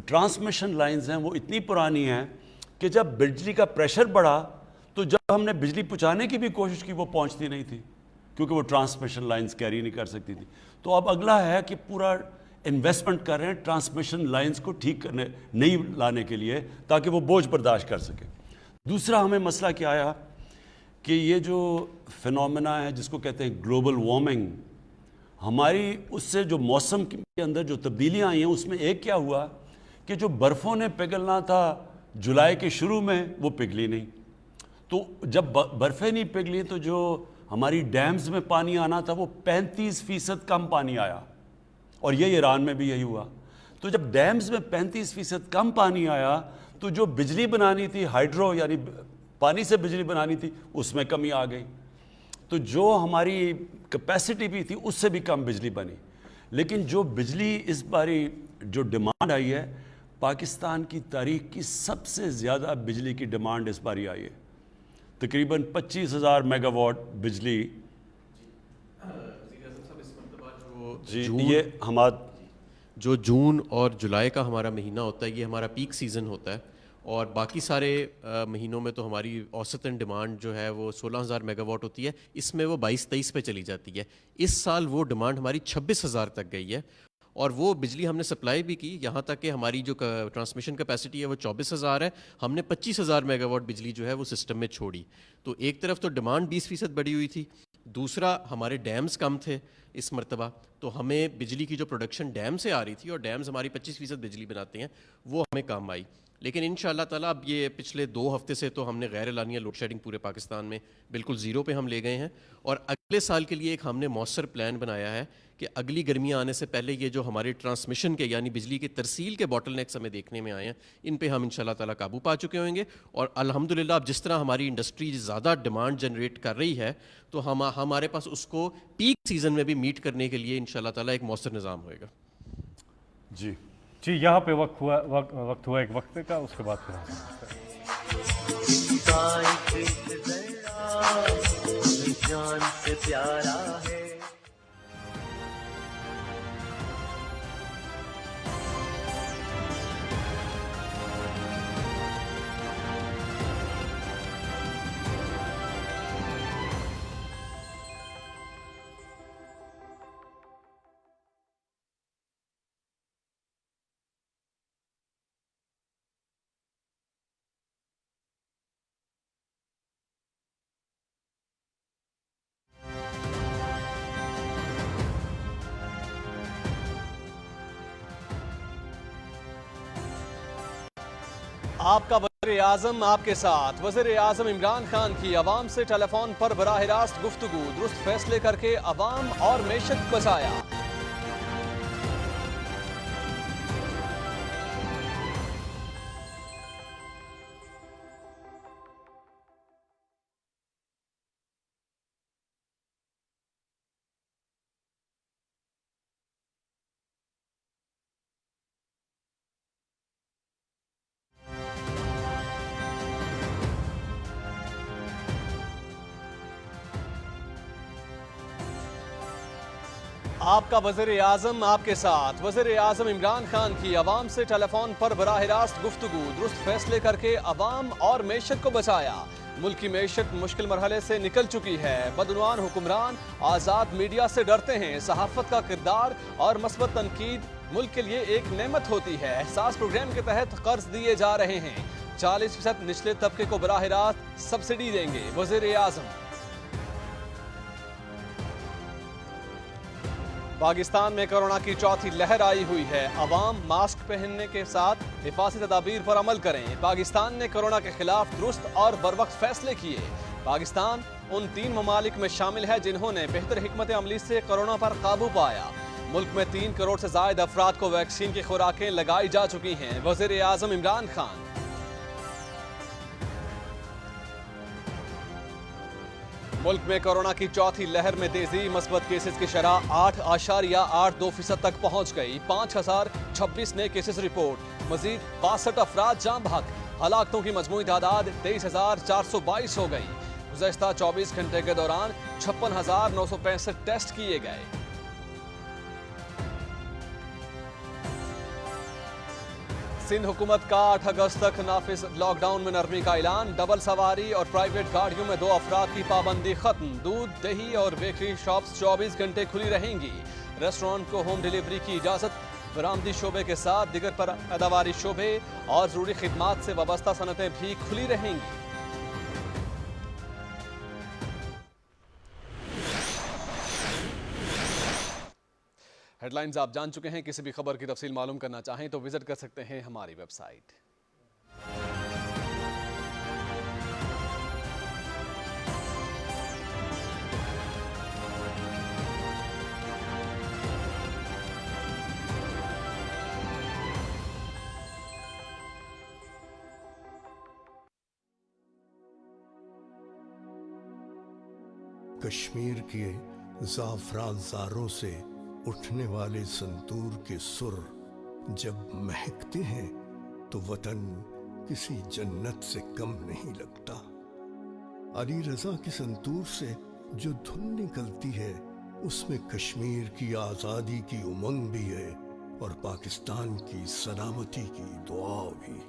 ٹرانسمیشن لائنز ہیں وہ اتنی پرانی ہیں کہ جب بجلی کا پریشر بڑھا تو جب ہم نے بجلی پہنچانے کی بھی کوشش کی وہ پہنچتی نہیں تھی، کیونکہ وہ ٹرانسمیشن لائنز کیری نہیں کر سکتی تھی. تو اب اگلا ہے کہ پورا انویسٹمنٹ کر رہے ہیں ٹرانسمیشن لائنز کو ٹھیک کرنے، نہیں لانے کے لیے، تاکہ وہ بوجھ برداشت کر سکے. دوسرا ہمیں مسئلہ کیا آیا کہ یہ جو فینومینا ہے جس کو کہتے ہیں گلوبل وارمنگ، ہماری اس سے جو موسم کے اندر جو تبدیلیاں آئی ہیں اس میں ایک کیا ہوا کہ جو برفوں نے پگھلنا تھا جولائی کے شروع میں وہ پگھلی نہیں. تو جب برفیں نہیں پگھلی تو جو ہماری ڈیمز میں پانی آنا تھا وہ 35% کم پانی آیا، اور یہ ایران میں بھی یہی ہوا۔ تو جب ڈیمز میں 35% کم پانی آیا تو جو بجلی بنانی تھی ہائیڈرو یعنی پانی سے بجلی بنانی تھی اس میں کمی آ گئی، تو جو ہماری کیپیسٹی بھی تھی اس سے بھی کم بجلی بنی۔ لیکن جو بجلی اس باری جو ڈیمانڈ آئی ہے، پاکستان کی تاریخ کی سب سے زیادہ بجلی کی ڈیمانڈ اس باری آئی ہے، تقریباً 25,000 میگا واٹ بجلی۔ جی یہ ہمارا جو جون اور جولائی کا ہمارا مہینہ ہوتا ہے یہ ہمارا پیک سیزن ہوتا ہے، اور باقی سارے مہینوں میں تو ہماری اوسطاً ڈیمانڈ جو ہے وہ 16,000 میگا واٹ ہوتی ہے، اس میں وہ 22-23 پہ چلی جاتی ہے۔ اس سال وہ ڈیمانڈ ہماری 26,000 تک گئی ہے، اور وہ بجلی ہم نے سپلائی بھی کی، یہاں تک کہ ہماری جو ٹرانسمیشن کیپیسٹی ہے وہ 24,000 ہے، ہم نے 25,000 میگا واٹ بجلی جو ہے وہ سسٹم میں چھوڑی۔ تو ایک طرف تو ڈیمانڈ 20% بڑھی ہوئی تھی، دوسرا ہمارے ڈیمز کم تھے اس مرتبہ، تو ہمیں بجلی کی جو پروڈکشن ڈیم سے آ رہی تھی، اور ڈیمز ہماری 25% بجلی بناتے ہیں، وہ ہمیں کام آئی۔ لیکن ان شاء اللہ تعالیٰ اب یہ پچھلے 2 ہفتے سے تو ہم نے غیر اعلانیہ لوڈ شیڈنگ پورے پاکستان میں بالکل زیرو پہ ہم لے گئے ہیں، اور اگلے سال کے لیے ایک ہم نے مؤثر پلان بنایا ہے کہ اگلی گرمیاں آنے سے پہلے یہ جو ہمارے ٹرانسمیشن کے یعنی بجلی کی ترسیل کے باٹل نیکس ہمیں دیکھنے میں آئے ہیں، ان پہ ہم ان شاء اللہ تعالیٰ قابو پا چکے ہوئیں گے، اور الحمدللہ اب جس طرح ہماری انڈسٹری زیادہ ڈیمانڈ جنریٹ کر رہی ہے تو ہمارے پاس اس کو پیک سیزن میں بھی میٹ کرنے کے لیے ان شاء اللہ تعالیٰ ایک مؤثر نظام ہوئے گا۔ جی یہاں پہ وقت ہوا ایک وقفے کا، اس کے بعد پھر آپ کا وزیر اعظم آپ کے ساتھ۔ وزیر اعظم عمران خان کی عوام سے ٹیلی فون پر براہ راست گفتگو، درست فیصلے کر کے عوام اور معیشت کو بچایا۔ آپ کا وزیر اعظم آپ کے ساتھ۔ وزیر اعظم عمران خان کی عوام سے ٹیلی فون پر براہ راست گفتگو، درست فیصلے کر کے عوام اور معیشت کو بچایا۔ ملک کی معیشت مشکل مرحلے سے نکل چکی ہے، بدعنوان حکمران آزاد میڈیا سے ڈرتے ہیں، صحافت کا کردار اور مثبت تنقید ملک کے لیے ایک نعمت ہوتی ہے۔ احساس پروگرام کے تحت قرض دیے جا رہے ہیں، 40% نچلے طبقے کو براہ راست سبسڈی دیں گے وزیر اعظم۔ پاکستان میں کورونا کی چوتھی لہر آئی ہوئی ہے، عوام ماسک پہننے کے ساتھ حفاظتی تدابیر پر عمل کریں۔ پاکستان نے کورونا کے خلاف درست اور بروقت فیصلے کیے۔ پاکستان ان 3 ممالک میں شامل ہے جنہوں نے بہتر حکمت عملی سے کورونا پر قابو پایا۔ ملک میں 3 کروڑ سے زائد افراد کو ویکسین کی خوراکیں لگائی جا چکی ہیں۔ وزیر اعظم عمران خان۔ ملک میں کورونا کی چوتھی لہر میں تیزی، مثبت کیسز کی شرح 8.82% تک پہنچ گئی، 5,026 نئے کیسز رپورٹ، مزید 62 افراد جاں بحق، ہلاکتوں کی مجموعی تعداد 23,422 ہو گئی۔ گزشتہ 24 گھنٹے کے دوران 56,965 ٹیسٹ کیے گئے۔ سندھ حکومت کا 8 اگست تک نافذ لاک ڈاؤن میں نرمی کا اعلان، ڈبل سواری اور پرائیویٹ گاڑیوں میں 2 افراد کی پابندی ختم، دودھ، دہی اور بیکری شاپس 24 گھنٹے کھلی رہیں گی، ریسٹورانٹ کو ہوم ڈیلیوری کی اجازت، برآمدی شعبے کے ساتھ دیگر پیداواری شعبے اور ضروری خدمات سے وابستہ صنعتیں بھی کھلی رہیں گی۔ ہیڈ لائنز آپ جان چکے ہیں، کسی بھی خبر کی تفصیل معلوم کرنا چاہیں تو وزٹ کر سکتے ہیں ہماری ویب سائٹ۔ کشمیر کے زعفران زاروں سے اٹھنے والے سنتور کے سر جب مہکتے ہیں تو وطن کسی جنت سے کم نہیں لگتا۔ علی رضا کے سنتور سے جو دھن نکلتی ہے اس میں کشمیر کی آزادی کی امنگ بھی ہے اور پاکستان کی سلامتی کی دعا بھی۔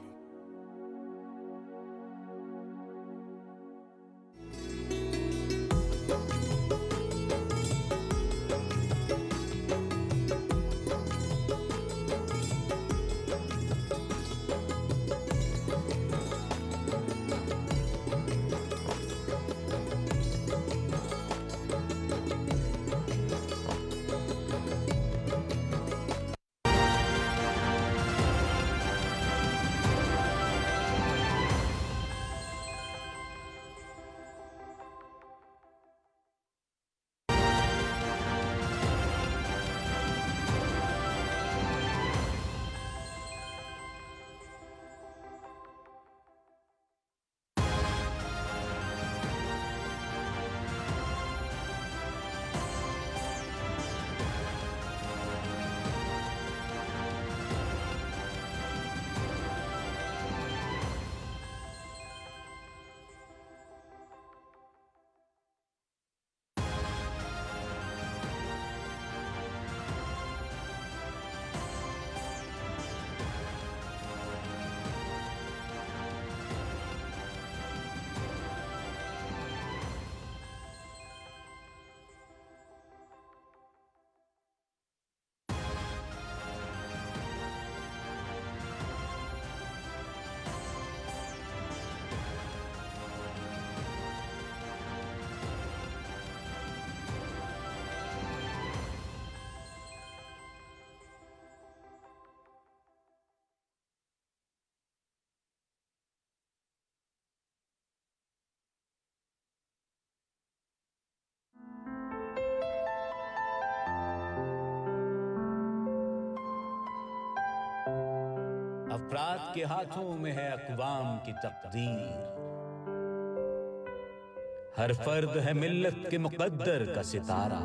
افراد کے ہاتھوں میں ہے اقوام کی تقدیر، ہر فرد ہے ملت کے مقدر کا ستارہ۔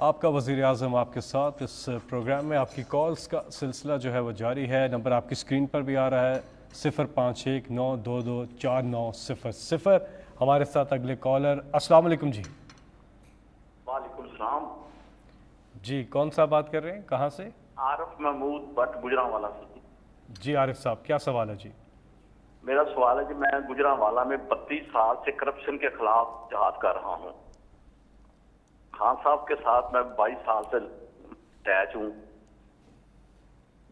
آپ کا وزیر اعظم آپ کے ساتھ اس پروگرام میں آپ کی کالز کا سلسلہ جو ہے وہ جاری ہے۔ نمبر آپ کی اسکرین پر بھی آ رہا ہے 0519224900۔ ہمارے ساتھ اگلے کالر۔ السلام علیکم جی۔ وعلیکم السلام جی، کون صاحب بات کر رہے ہیں، کہاں سے؟ عارف محمود بٹ گجرانوالہ سے۔ جی عارف صاحب، کیا سوال ہے جی؟ میرا سوال ہے کہ میں گجرانوالہ میں 32 سال سے کرپشن کے خلاف جہاد کر رہا ہوں۔ خان صاحب کے ساتھ میں 22 سال سے اٹیچ ہوں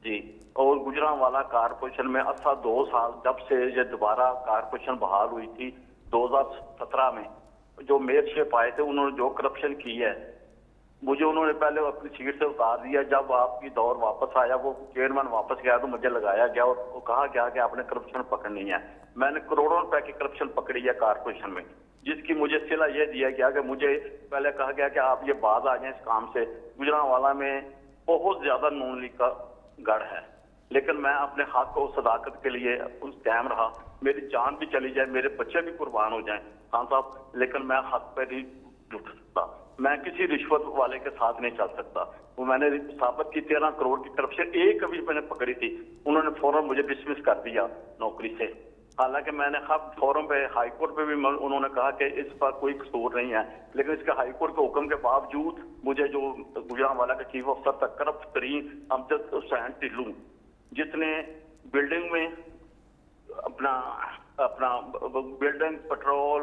جی، اور گجرانوالہ کارپوریشن میں 2 سال جب سے یہ دوبارہ کارپوریشن بحال ہوئی تھی 2017 میں، جو میئر شپ آئے تھے انہوں نے جو کرپشن کی ہے، مجھے انہوں نے پہلے اپنی سیٹ سے اتار دیا۔ جب آپ کی دور واپس آیا، وہ چیئرمین واپس گیا تو مجھے لگایا گیا اور وہ کہا گیا کہ آپ نے کرپشن پکڑنی ہے۔ میں نے کروڑوں روپے کی کرپشن پکڑی ہے کارپوریشن میں، جس کی مجھے صلہ یہ دیا گیا کہ مجھے پہلے کہا گیا کہ آپ یہ باز آ جائیں اس کام سے۔ گجرانوالہ میں بہت زیادہ نون لیگ کا گڑھ ہے، لیکن میں اپنے حق اور صداقت کے لیے اس قائم رہا۔ میری جان بھی چلی جائے، میرے بچے بھی قربان ہو جائیں خان صاحب، لیکن میں حق پہ نہیں رک سکتا۔ میں کسی رشوت والے کے ساتھ نہیں چل سکتا۔ وہ میں نے ثابت کی 13 کروڑ کی کرپشن ایک کبھی میں نے پکڑی تھی، انہوں نے فوراً مجھے ڈسمس کر دیا نوکری سے۔ حالانکہ میں نے فورم پہ ہائی کورٹ پہ بھی انہوں نے کہا کہ اس پر کوئی قصور نہیں ہے، لیکن اس کے ہائی کورٹ کے حکم کے باوجود مجھے جو گجرانوالہ کے چیف افسر تک کرپٹ ترین امجد حسین ٹلو، جتنے بلڈنگ میں اپنا بلڈنگ، پیٹرول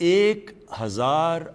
1000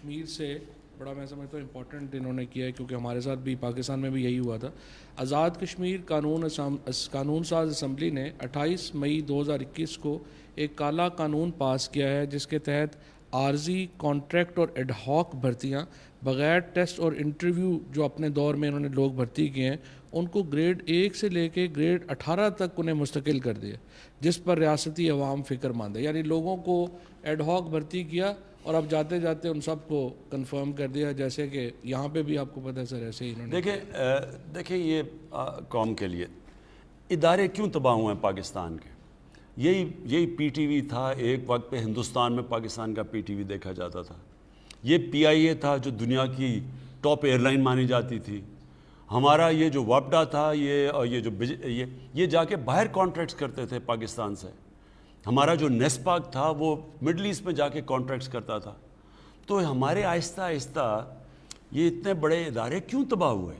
کشمیر سے بڑا میں سمجھتا ہوں امپورٹنٹ انہوں نے کیا ہے، کیونکہ ہمارے ساتھ بھی پاکستان میں بھی یہی ہوا تھا. آزاد کشمیر قانون ساز اسمبلی نے 28 مئی 2021 کو ایک کالا قانون پاس کیا ہے جس کے تحت عارضی کانٹریکٹ اور ایڈ ہاک بھرتیاں بغیر ٹیسٹ اور انٹرویو جو اپنے دور میں انہوں نے لوگ بھرتی کیے ہیں ان کو گریڈ 1 سے لے کے گریڈ 18 تک انہیں مستقل کر دیا، جس پر ریاستی عوام فکر مند ہے. یعنی لوگوں کو ایڈ ہاک بھرتی کیا اور اب جاتے جاتے ان سب کو کنفرم کر دیا، جیسے کہ یہاں پہ بھی آپ کو پتہ ہے سر ایسے ہی انہوں نے. دیکھیں یہ قوم کے لیے ادارے کیوں تباہ ہوئے ہیں پاکستان کے، یہی پی ٹی وی تھا ایک وقت پہ ہندوستان میں پاکستان کا پی ٹی وی دیکھا جاتا تھا. یہ پی آئی اے تھا جو دنیا کی ٹاپ ایئر لائن مانی جاتی تھی. ہمارا یہ جو وابڈا تھا یہ جا کے باہر کانٹریکٹس کرتے تھے پاکستان سے. ہمارا جو نیسپاک تھا وہ مڈل ایسٹ میں جا کے کانٹریکٹس کرتا تھا. تو ہمارے آہستہ آہستہ یہ اتنے بڑے ادارے کیوں تباہ ہوئے؟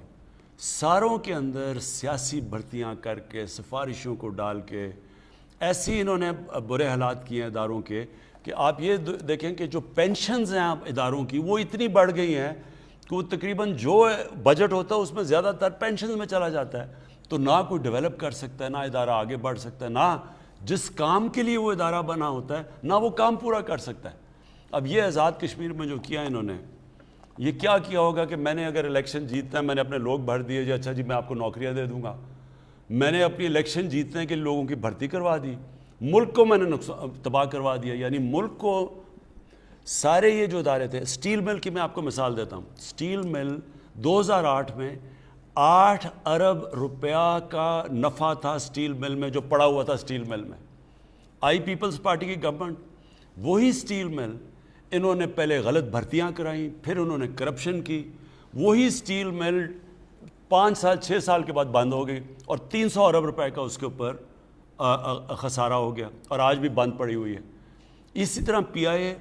ساروں کے اندر سیاسی بھرتیاں کر کے سفارشوں کو ڈال کے ایسی انہوں نے برے حالات کیے ہیں اداروں کے کہ آپ یہ دیکھیں کہ جو پینشنز ہیں اداروں کی وہ اتنی بڑھ گئی ہیں کہ وہ تقریباً جو بجٹ ہوتا ہے اس میں زیادہ تر پینشنز میں چلا جاتا ہے. تو نہ کوئی ڈیولپ کر سکتا ہے، نہ ادارہ آگے بڑھ سکتا ہے، نہ جس کام کے لیے وہ ادارہ بنا ہوتا ہے نہ وہ کام پورا کر سکتا ہے. اب یہ آزاد کشمیر میں جو کیا انہوں نے، یہ کیا کیا ہوگا کہ میں نے اگر الیکشن جیتنا ہے، میں نے اپنے لوگ بھر دیے جی اچھا جی میں آپ کو نوکریاں دے دوں گا. میں نے اپنی الیکشن جیتنے کے لوگوں کی بھرتی کروا دی، ملک کو میں نے تباہ کروا دیا. یعنی ملک کو سارے یہ جو ادارے تھے، سٹیل مل کی میں آپ کو مثال دیتا ہوں. سٹیل مل 2008 میں 8 ارب روپیہ کا نفع تھا سٹیل مل میں جو پڑا ہوا تھا سٹیل مل میں. آئی پیپلز پارٹی کی گورنمنٹ وہی سٹیل مل انہوں نے پہلے غلط بھرتیاں کرائیں، پھر انہوں نے کرپشن کی. وہی سٹیل مل 5 سال 6 سال کے بعد بند ہو گئی اور 300 ارب روپے کا اس کے اوپر خسارہ ہو گیا اور آج بھی بند پڑی ہوئی ہے. اسی طرح پی آئی اے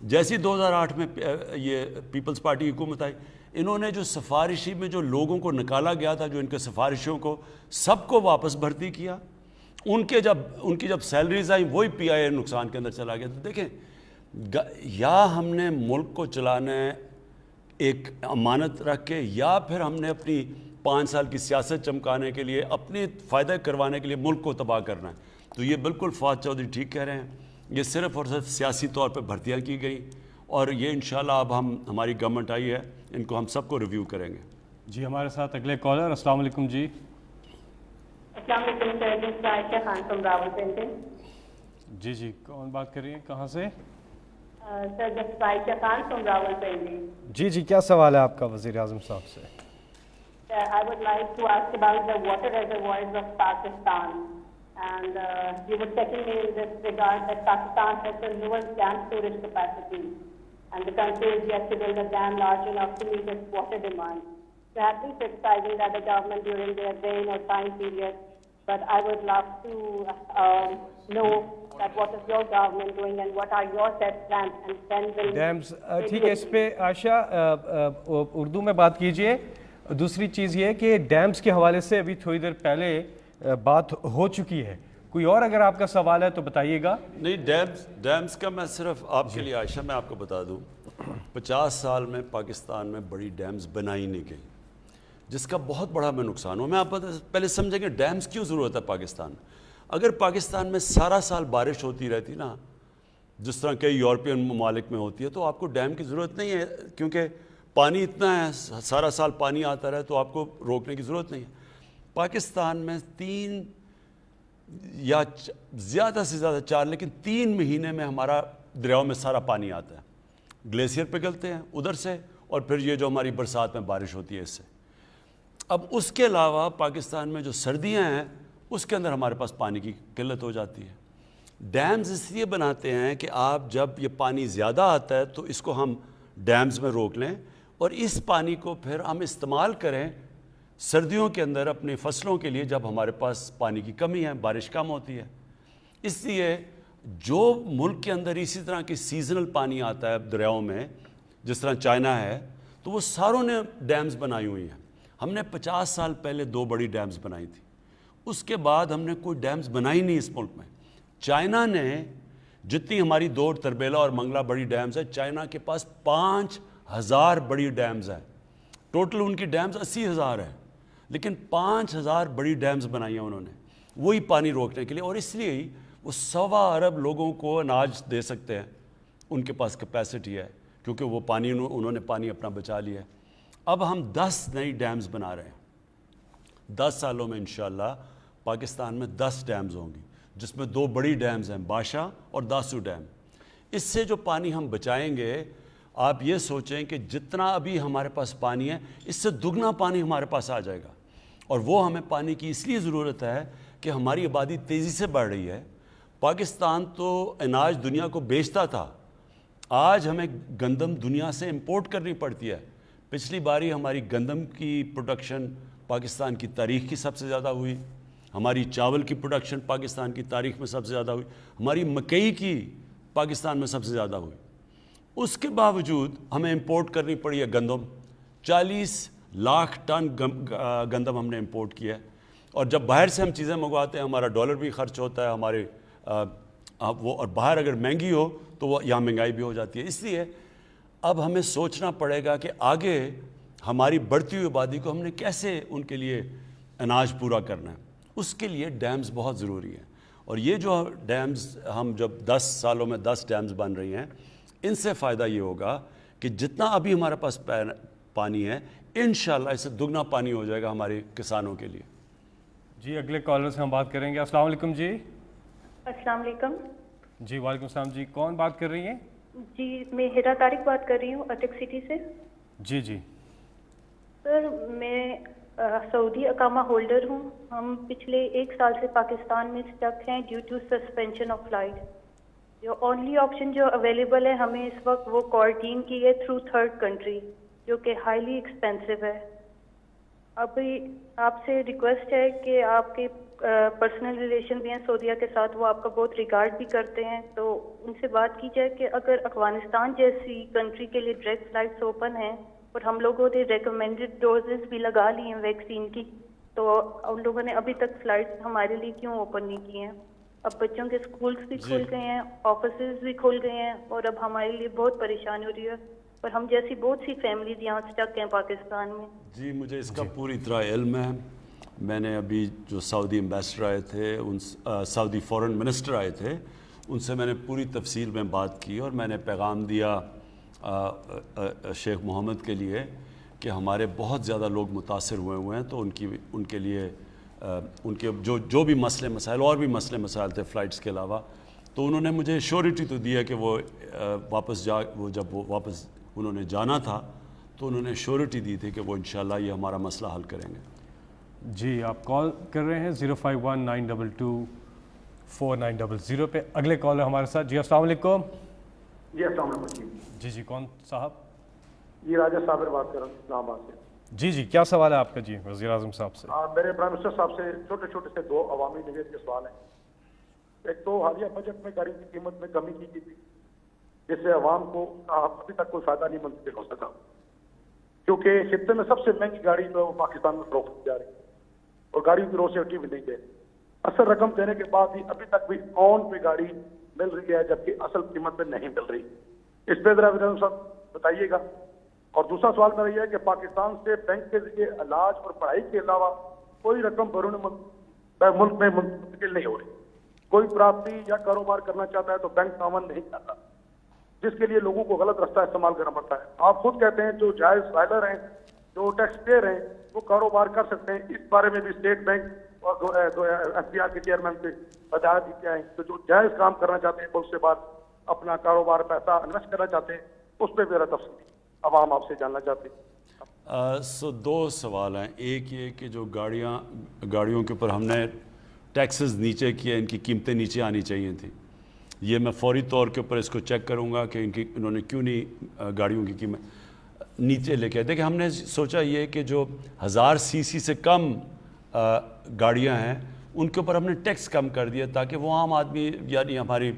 جیسی 2008 میں یہ پیپلز پارٹی کی حکومت آئی، انہوں نے جو سفارشی میں جو لوگوں کو نکالا گیا تھا، جو ان کے سفارشوں کو سب کو واپس بھرتی کیا. ان کی جب سیلریز آئیں وہی پی آئی اے نقصان کے اندر چلا گیا. تو دیکھیں یا ہم نے ملک کو چلانا ہے ایک امانت رکھ کے، یا پھر ہم نے اپنی 5 سال کی سیاست چمکانے کے لیے اپنے فائدہ کروانے کے لیے ملک کو تباہ کرنا ہے. تو یہ بالکل فواد چودھری ٹھیک کہہ رہے ہیں. یہ صرف اور صرف سیاسی طور پہ بھرتیاں کی گئی اور یہ انشاءاللہ اب ہماری گورنمنٹ آئی ہے، ان کو ہم سب کو ریویو کریں گے. جی ہمارے ساتھ اگلے کالر. السلام علیکم. جی السلام علیکم سر، عائشہ خان فرام راولپنڈی. جی کون بات کر رہی ہیں، کہاں سے؟ Sir just Ayesha Khan from Rawalpindi. جی کیا سوال ہے آپ کا وزیر اعظم صاحب سے؟ I would like to ask about the water reservoirs of Pakistan. And you were checking me in this regard that Pakistan has the lowest dam storage capacity. And the country is yet to build a dam large enough to meet its water demand. They have been criticizing that the government during their rain or time period. But I would love to know that what is your government doing and what are your set plans and when will... Dams, ٹھیک ہے، اس پہ عائشہ اردو میں بات کیجئے. دوسری چیز یہ کہ ڈیمز کے حوالے سے ابھی تھوڑی دیر پہلے بات ہو چکی ہے. کوئی اور اگر آپ کا سوال ہے تو بتائیے گا. نہیں، ڈیمز کا میں صرف آپ کے لیے عائشہ میں آپ کو بتا دوں 50 سال میں پاکستان میں بڑی ڈیمز بنائی نہیں گئی، جس کا بہت بڑا میں نقصان ہو. میں آپ پہلے سمجھیں کہ ڈیمز کیوں ضرورت ہے پاکستان میں. اگر پاکستان میں سارا سال بارش ہوتی رہتی نا، جس طرح کئی یورپین ممالک میں ہوتی ہے، تو آپ کو ڈیم کی ضرورت نہیں ہے، کیونکہ پانی اتنا ہے، سارا سال پانی آتا رہے تو آپ کو روکنے کی ضرورت نہیں ہے. پاکستان میں 3 یا زیادہ سے زیادہ 4 لیکن 3 مہینے میں ہمارا دریاؤں میں سارا پانی آتا ہے. گلیشیئر پگھلتے ہیں ادھر سے اور پھر یہ جو ہماری برسات میں بارش ہوتی ہے اس سے. اب اس کے علاوہ پاکستان میں جو سردیاں ہیں اس کے اندر ہمارے پاس پانی کی قلت ہو جاتی ہے. ڈیمز اس لیے بناتے ہیں کہ آپ جب یہ پانی زیادہ آتا ہے تو اس کو ہم ڈیمز میں روک لیں اور اس پانی کو پھر ہم استعمال کریں سردیوں کے اندر اپنی فصلوں کے لیے، جب ہمارے پاس پانی کی کمی ہے، بارش کم ہوتی ہے. اس لیے جو ملک کے اندر اسی طرح کی سیزنل پانی آتا ہے دریاؤں میں، جس طرح چائنا ہے، تو وہ ساروں نے ڈیمز بنائی ہوئی ہیں. ہم نے 50 سال پہلے 2 بڑی ڈیمز بنائی تھی، اس کے بعد ہم نے کوئی ڈیمز بنائی نہیں اس ملک میں. چائنا نے جتنی ہماری 2 تربیلا اور منگلا بڑی ڈیمز ہے، چائنا کے پاس 5000 بڑی ڈیمز ہیں. ٹوٹل ان کی ڈیمز 80,000 ہیں، لیکن 5000 بڑی ڈیمز بنائی ہیں انہوں نے وہی پانی روکنے کے لیے. اور اس لیے ہی وہ 1.25 ارب لوگوں کو اناج دے سکتے ہیں. ان کے پاس کیپیسٹی ہے کیونکہ وہ پانی انہوں نے پانی اپنا بچا لیا ہے. اب ہم 10 نئی ڈیمز بنا رہے ہیں. 10 سالوں میں انشاءاللہ پاکستان میں 10 ڈیمز ہوں گی، جس میں 2 بڑی ڈیمز ہیں، باشا اور داسو ڈیم. اس سے جو پانی ہم بچائیں گے، آپ یہ سوچیں کہ جتنا ابھی ہمارے پاس پانی ہے اس سے دگنا پانی ہمارے پاس آ جائے گا. اور وہ ہمیں پانی کی اس لیے ضرورت ہے کہ ہماری آبادی تیزی سے بڑھ رہی ہے. پاکستان تو اناج دنیا کو بیچتا تھا، آج ہمیں گندم دنیا سے امپورٹ کرنی پڑتی ہے. پچھلی باری ہماری گندم کی پروڈکشن پاکستان کی تاریخ کی سب سے زیادہ ہوئی، ہماری چاول کی پروڈکشن پاکستان کی تاریخ میں سب سے زیادہ ہوئی، ہماری مکئی کی پاکستان میں سب سے زیادہ ہوئی. اس کے باوجود ہمیں امپورٹ کرنی پڑی ہے گندم. 40 لاکھ ٹن گندم ہم نے امپورٹ کیا ہے. اور جب باہر سے ہم چیزیں منگواتے ہیں ہمارا ڈالر بھی خرچ ہوتا ہے ہمارے وہ، اور باہر اگر مہنگی ہو تو وہ یہاں مہنگائی بھی ہو جاتی ہے. اس لیے اب ہمیں سوچنا پڑے گا کہ آگے ہماری بڑھتی ہوئی آبادی کو ہم نے کیسے ان کے لیے اناج پورا کرنا ہے. اس کے لیے ڈیمز بہت ضروری ہیں. اور یہ جو ڈیمز ہم جب 10 سالوں میں 10 ڈیمز بن رہی ہیں، ان سے فائدہ یہ ہوگا کہ جتنا ابھی ہمارے پاس پانی ہے انشاءاللہ اس سے دگنا پانی ہو جائے گا ہمارے کسانوں کے لیے. جی اگلے کالر سے ہم بات کریں گے. السلام علیکم. جی السلام علیکم. جی وعلیکم السلام. جی کون بات کر رہی ہیں؟ جی میں ہیرا طارق بات کر رہی ہوں اٹک سٹی سے. جی جی سر میں سعودی اقامہ ہولڈر ہوں. ہم پچھلے 1 سال سے پاکستان میں اسٹک ہیں due to suspension of flight. جو اونلی آپشن جو اویلیبل ہے ہمیں اس وقت وہ کوارنٹین کی ہے تھرو 3rd کنٹری، جو کہ ہائیلی ایکسپینسو ہے. ابھی آپ سے ریکویسٹ ہے کہ آپ کے پرسنل ریلیشن بھی ہیں سعودیہ کے ساتھ، وہ آپ کا بہت ریگارڈ بھی کرتے ہیں، تو ان سے بات کی جائے کہ اگر افغانستان جیسی کنٹری کے لیے ڈائریکٹ فلائٹس اوپن ہیں اور ہم لوگوں نے ریکمینڈڈ ڈوزز بھی لگا لی ہیں ویکسین کی، تو ان لوگوں نے ابھی تک فلائٹس ہمارے لیے کیوں اوپن نہیں کی ہیں؟ اب بچوں کے اسکولس بھی کھل گئے ہیں، آفیسز بھی کھل گئے ہیں، اور اب ہمارے لیے بہت پریشانی ہو رہی ہے. اور ہم جیسی بہت سی فیملیز یہاں اسٹک ہیں پاکستان میں. جی مجھے اس کا پوری طرح علم ہے. میں نے ابھی جو سعودی ایمبیسڈر آئے تھے، سعودی فورن منسٹر آئے تھے، ان سے میں نے پوری تفصیل میں بات کی اور میں نے پیغام دیا شیخ محمد کے لیے کہ ہمارے بہت زیادہ لوگ متاثر ہوئے ہیں، تو ان کے لیے ان کے جو بھی مسئلے مسائل اور بھی مسئلے مسائل تھے فلائٹس کے علاوہ، تو انہوں نے مجھے شیورٹی تو دیا کہ وہ جب وہ واپس انہوں نے جانا تھا تو انہوں نے شیورٹی دی تھی کہ وہ انشاءاللہ یہ ہمارا مسئلہ حل کریں گے. جی آپ کال کر رہے ہیں 051922490 پہ. اگلے کالر ہمارے ساتھ. جی السلام علیکم. جی السلام علیکم. جی کون صاحب؟ جی راجہ صابر بات کر رہا ہوں اسلام آباد سے. جی کیا سوال ہے آپ کا؟ جی وزیر اعظم صاحب سے. میرے پرائم منسٹر صاحب سے چھوٹے سے 2 عوامی نوید کے سوال ہیں. ایک تو حالیہ بجٹ میں گاڑی کی قیمت میں کمی کی گئی تھی، جس سے عوام کو ابھی تک کوئی فائدہ نہیں منتقل ہو سکا، کیونکہ خطے میں سب سے مہنگی گاڑی جو پاکستان میں فروخت کی جا رہی ہے اور گاڑیوں کی روسیٹی بھی نہیں ہے. اصل رقم دینے کے بعد بھی ابھی تک بھی آن پہ گاڑی مل رہی ہے جبکہ اصل قیمت پہ نہیں مل رہی. اس پہ ذرا وزیر صاحب بتائیے گا. اور دوسرا سوال میرا یہ ہے کہ پاکستان سے بینک کے ذریعے علاج اور پڑھائی کے علاوہ کوئی رقم بیرون ملک میں منتقل نہیں ہو رہی. کوئی پراپرٹی یا کاروبار کرنا چاہتا ہے تو بینک تعاون نہیں کرتا، جس کے لیے لوگوں کو غلط راستہ استعمال کرنا پڑتا ہے. آپ خود کہتے ہیں جو جائز فائلر ہیں، جو ٹیکس پیئر ہیں، وہ کاروبار کر سکتے ہیں. اس بارے میں بھی اسٹیٹ بینک اور FBR کے چیئرمین سے ہدایت دی کیا ہے کہ جو جائز کام کرنا چاہتے ہیں، ملک سے باہر اپنا کاروبار پیسہ انویسٹ کرنا چاہتے ہیں، اس پہ میرا تفصیل عوام آپ سے جاننا چاہتے ہیں. 2 سوال ہیں. ایک یہ کہ جو گاڑیوں کے اوپر ہم نے ٹیکسز نیچے کیے، ان کی قیمتیں نیچے آنی چاہیے تھیں. یہ میں فوری طور کے اوپر اس کو چیک کروں گا کہ انہوں نے کیوں نہیں گاڑیوں کی قیمت نیچے لے کے. دیکھیں ہم نے سوچا یہ کہ جو 1000 cc سے کم گاڑیاں ہیں ان کے اوپر ہم نے ٹیکس کم کر دیا تاکہ وہ عام آدمی یعنی ہماری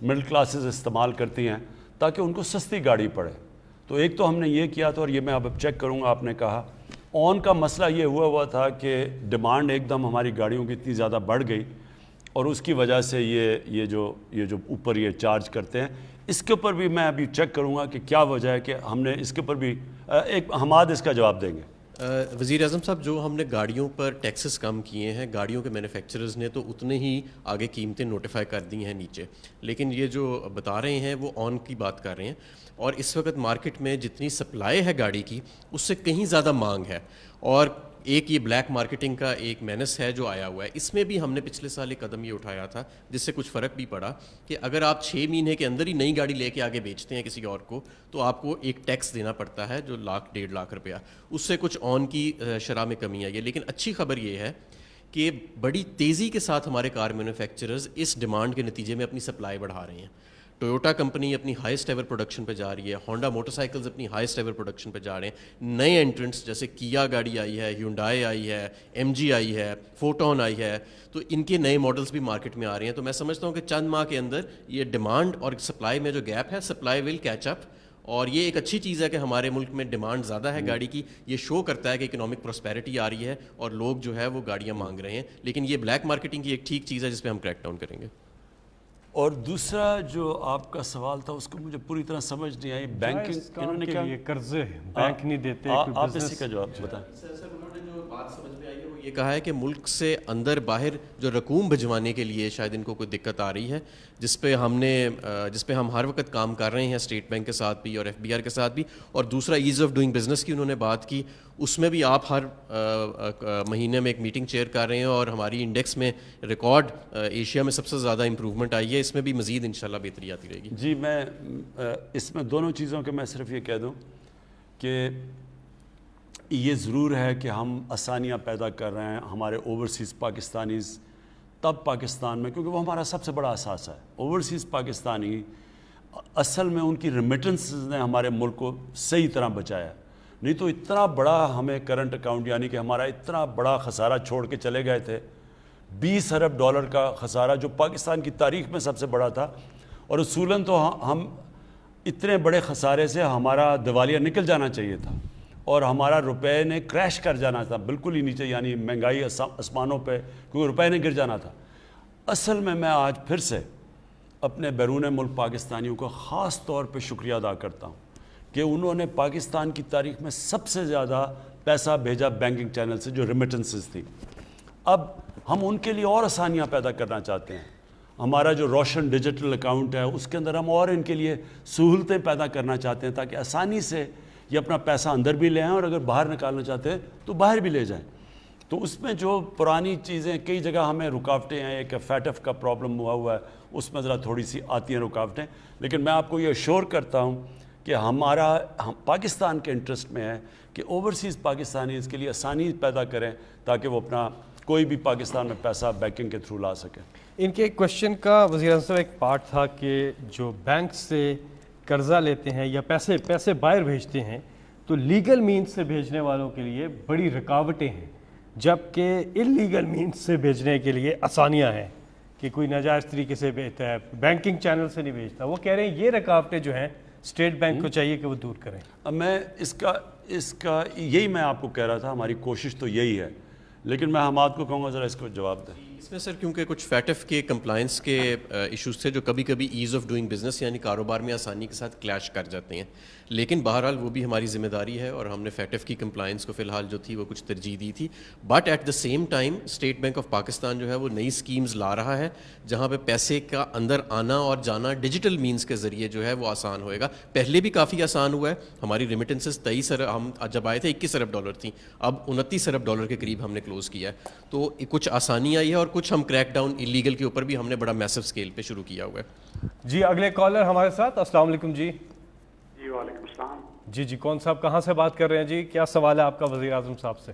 مڈل کلاسز استعمال کرتی ہیں تاکہ ان کو سستی گاڑی پڑے. تو ایک تو ہم نے یہ کیا تھا اور یہ میں اب چیک کروں گا. آپ نے کہا آن کا مسئلہ یہ ہوا تھا کہ ڈیمانڈ ایک دم ہماری گاڑیوں کی اتنی زیادہ بڑھ گئی اور اس کی وجہ سے یہ جو اوپر یہ چارج کرتے ہیں. اس کے اوپر بھی میں ابھی چیک کروں گا کہ کیا وجہ ہے کہ ہم نے اس کے اوپر بھی ایک حماد اس کا جواب دیں گے. وزیر اعظم صاحب جو ہم نے گاڑیوں پر ٹیکسز کم کیے ہیں, گاڑیوں کے مینوفیکچررز نے تو اتنے ہی آگے قیمتیں نوٹیفائی کر دی ہیں نیچے, لیکن یہ جو بتا رہے ہیں وہ آن کی بات کر رہے ہیں, اور اس وقت مارکیٹ میں جتنی سپلائی ہے گاڑی کی اس سے کہیں زیادہ مانگ ہے. اور ایک یہ بلیک مارکیٹنگ کا ایک مینس ہے جو آیا ہوا ہے. اس میں بھی ہم نے پچھلے سال ایک قدم یہ اٹھایا تھا جس سے کچھ فرق بھی پڑا کہ اگر آپ 6 مہینے کے اندر ہی نئی گاڑی لے کے آگے بیچتے ہیں کسی اور کو تو آپ کو ایک ٹیکس دینا پڑتا ہے جو 1.5 لاکھ روپیہ, اس سے کچھ آن کی شرح میں کمی آئی ہے. لیکن اچھی خبر یہ ہے کہ بڑی تیزی کے ساتھ ہمارے کار مینوفیکچررز اس ڈیمانڈ کے نتیجے میں اپنی سپلائی بڑھا رہے ہیں. ٹویوٹا کمپنی اپنی ہائیسٹ ایور پروڈکشن پہ جا رہی ہے, ہونڈا موٹر سائیکلز اپنی ہائیسٹ ایور پروڈکشن پہ جا رہے ہیں. نئے انٹرنٹس جیسے کیا گاڑی آئی ہے, ہیونڈائی آئی ہے, ایم جی آئی ہے, فوٹون آئی ہے, تو ان کے نئے ماڈلز بھی مارکیٹ میں آ رہے ہیں. تو میں سمجھتا ہوں کہ چند ماہ کے اندر یہ ڈیمانڈ اور سپلائی میں جو گیپ ہے, سپلائی ول کیچ اپ, اور یہ ایک اچھی چیز ہے کہ ہمارے ملک میں ڈیمانڈ زیادہ ہے گاڑی کی. یہ شو کرتا ہے کہ اکنامک پراسپیرٹی آ رہی ہے اور لوگ جو ہے وہ گاڑیاں مانگ رہے ہیں. لیکن یہ بلیک مارکیٹنگ کی ایک ٹھیک چیز ہے جس پہ ہم کریک ڈاؤن کریں گے. اور دوسرا جو آپ کا سوال تھا اس کو مجھے پوری طرح سمجھ نہیں آئی. بینکنگ انہوں نے کیا قرضے بینک نہیں دیتے, آپ اسی کا جواب بتائیں. سر انہوں نے جو بات سمجھ میں آئی ہے وہ یہ کہا ہے کہ ملک سے اندر باہر جو رقوم بھجوانے کے لیے شاید ان کو کوئی دقت آ رہی ہے, جس پہ ہم ہر وقت کام کر رہے ہیں اسٹیٹ بینک کے ساتھ بھی اور ایف بی آر کے ساتھ بھی. اور دوسرا ایز آف ڈوئنگ بزنس کی انہوں نے بات کی, اس میں بھی آپ ہر مہینے میں ایک میٹنگ چیئر کر رہے ہیں اور ہماری انڈیکس میں ریکارڈ ایشیا میں سب سے زیادہ امپروومنٹ آئی ہے. اس میں بھی مزید انشاءاللہ بہتری آتی رہے گی. جی میں اس میں دونوں چیزوں کے میں صرف یہ کہہ دوں کہ یہ ضرور ہے کہ ہم آسانیاں پیدا کر رہے ہیں ہمارے اوورسیز پاکستانیز تب پاکستان میں, کیونکہ وہ ہمارا سب سے بڑا اثاثہ ہے. اوورسیز پاکستانی اصل میں ان کی ریمیٹنسز نے ہمارے ملک کو صحیح طرح بچایا, نہیں تو اتنا بڑا ہمیں کرنٹ اکاؤنٹ یعنی کہ ہمارا اتنا بڑا خسارہ چھوڑ کے چلے گئے تھے. $20 ارب کا خسارہ جو پاکستان کی تاریخ میں سب سے بڑا تھا, اور اصولاً تو ہم اتنے بڑے خسارے سے ہمارا دیوالیہ نکل جانا چاہیے تھا اور ہمارا روپے نے کریش کر جانا تھا بالکل ہی نیچے, یعنی مہنگائی آسمانوں پہ, کیونکہ روپے نے گر جانا تھا. اصل میں آج پھر سے اپنے بیرون ملک پاکستانیوں کو خاص طور پہ شکریہ ادا کرتا ہوں کہ انہوں نے پاکستان کی تاریخ میں سب سے زیادہ پیسہ بھیجا بینکنگ چینل سے جو ریمیٹنسز تھی. اب ہم ان کے لیے اور آسانیاں پیدا کرنا چاہتے ہیں. ہمارا جو روشن ڈیجیٹل اکاؤنٹ ہے اس کے اندر ہم اور ان کے لیے سہولتیں پیدا کرنا چاہتے ہیں تاکہ آسانی سے یہ اپنا پیسہ اندر بھی لے آئیں اور اگر باہر نکالنا چاہتے ہیں تو باہر بھی لے جائیں. تو اس میں جو پرانی چیزیں کئی جگہ ہمیں رکاوٹیں ہیں, ایک فیٹف کا پرابلم ہوا ہے, اس میں ذرا تھوڑی سی آتی ہیں رکاوٹیں, لیکن میں آپ کو یہ اشور کرتا ہوں کہ ہم پاکستان کے انٹرسٹ میں ہے کہ اوورسیز پاکستانی اس کے لیے آسانی پیدا کریں تاکہ وہ اپنا کوئی بھی پاکستان میں پیسہ بینکنگ کے تھرو لا سکے. ان کے ایک کوشچن کا وزیر اعظم صاحب ایک پارٹ تھا کہ جو بینک سے قرضہ لیتے ہیں یا پیسے باہر بھیجتے ہیں تو لیگل مینز سے بھیجنے والوں کے لیے بڑی رکاوٹیں ہیں, جبکہ ان لیگل مینز سے بھیجنے کے لیے آسانیاں ہیں کہ کوئی ناجائز طریقے سے بھیجتا ہے, بینکنگ چینل سے نہیں بھیجتا. وہ کہہ رہے ہیں یہ رکاوٹیں جو ہیں اسٹیٹ بینک کو چاہیے کہ وہ دور کریں. میں اس کا یہی میں آپ کو کہہ رہا تھا, ہماری کوشش تو یہی ہے, لیکن میں حماد کو کہوں گا ذرا اس کو جواب دیں. اس میں سر کیونکہ کچھ فیٹف کے کمپلائنس کے ایشوز تھے جو کبھی کبھی ایز آف ڈوئنگ بزنس یعنی کاروبار میں آسانی کے ساتھ کلیش کر جاتے ہیں, لیکن بہرحال وہ بھی ہماری ذمہ داری ہے اور ہم نے فیٹف کی کمپلائنس کو فی الحال جو تھی وہ کچھ ترجیح دی تھی. But at the same time state bank of Pakistan جو ہے وہ نئی اسکیمز لا رہا ہے جہاں پہ پیسے کا اندر آنا اور جانا ڈیجیٹل مینز کے ذریعے جو ہے وہ آسان ہوئے گا. پہلے بھی کافی آسان ہوا ہے, ہماری ریمیٹنسز 23 ارب ہم جب آئے تھے $21 ارب تھیں, اب $29 ارب کے قریب ہم نے کلوز کیا ہے. تو کچھ آسانی آئی ہے اور کچھ ہم کریک ڈاؤن انلیگل کے اوپر بھی ہم نے بڑا میسو اسکیل پہ شروع کیا ہوا ہے. جی اگلے کالر ہمارے ساتھ. السلام علیکم. جی جی وعلیکم السلام. جی کون صاحب کہاں سے بات کر رہے ہیں؟ جی کیا سوال ہے آپ کا وزیر اعظم صاحب سے؟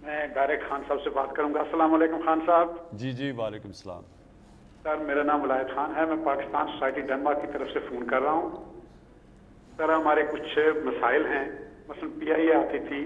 میں گارے خان صاحب سے بات کروں گا. السلام علیکم خان صاحب. جی وعلیکم السلام. سر میرا نام ولایت خان ہے, میں پاکستان سوسائٹی ڈنمارک کی طرف سے فون کر رہا ہوں. سر ہمارے کچھ مسائل ہیں, مثلا PIA آتی تھی,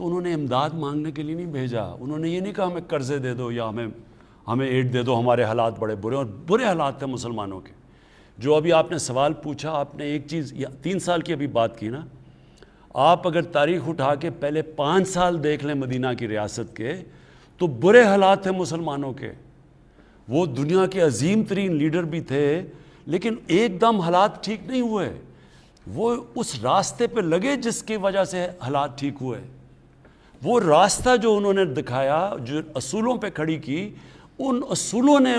تو انہوں نے امداد مانگنے کے لیے نہیں بھیجا. انہوں نے یہ نہیں کہا ہمیں قرضے دے دو یا ہمیں ایڈ دے دو, ہمارے حالات بڑے برے, اور برے حالات تھے مسلمانوں کے. جو ابھی آپ نے سوال پوچھا, آپ نے ایک چیز 3 سال کی ابھی بات کی نا, آپ اگر تاریخ اٹھا کے پہلے 5 سال دیکھ لیں مدینہ کی ریاست کے, تو برے حالات تھے مسلمانوں کے. وہ دنیا کے عظیم ترین لیڈر بھی تھے, لیکن ایک دم حالات ٹھیک نہیں ہوئے. وہ اس راستے پہ لگے جس کی وجہ سے حالات ٹھیک ہوئے. وہ راستہ جو انہوں نے دکھایا, جو اصولوں پہ کھڑی کی, ان اصولوں نے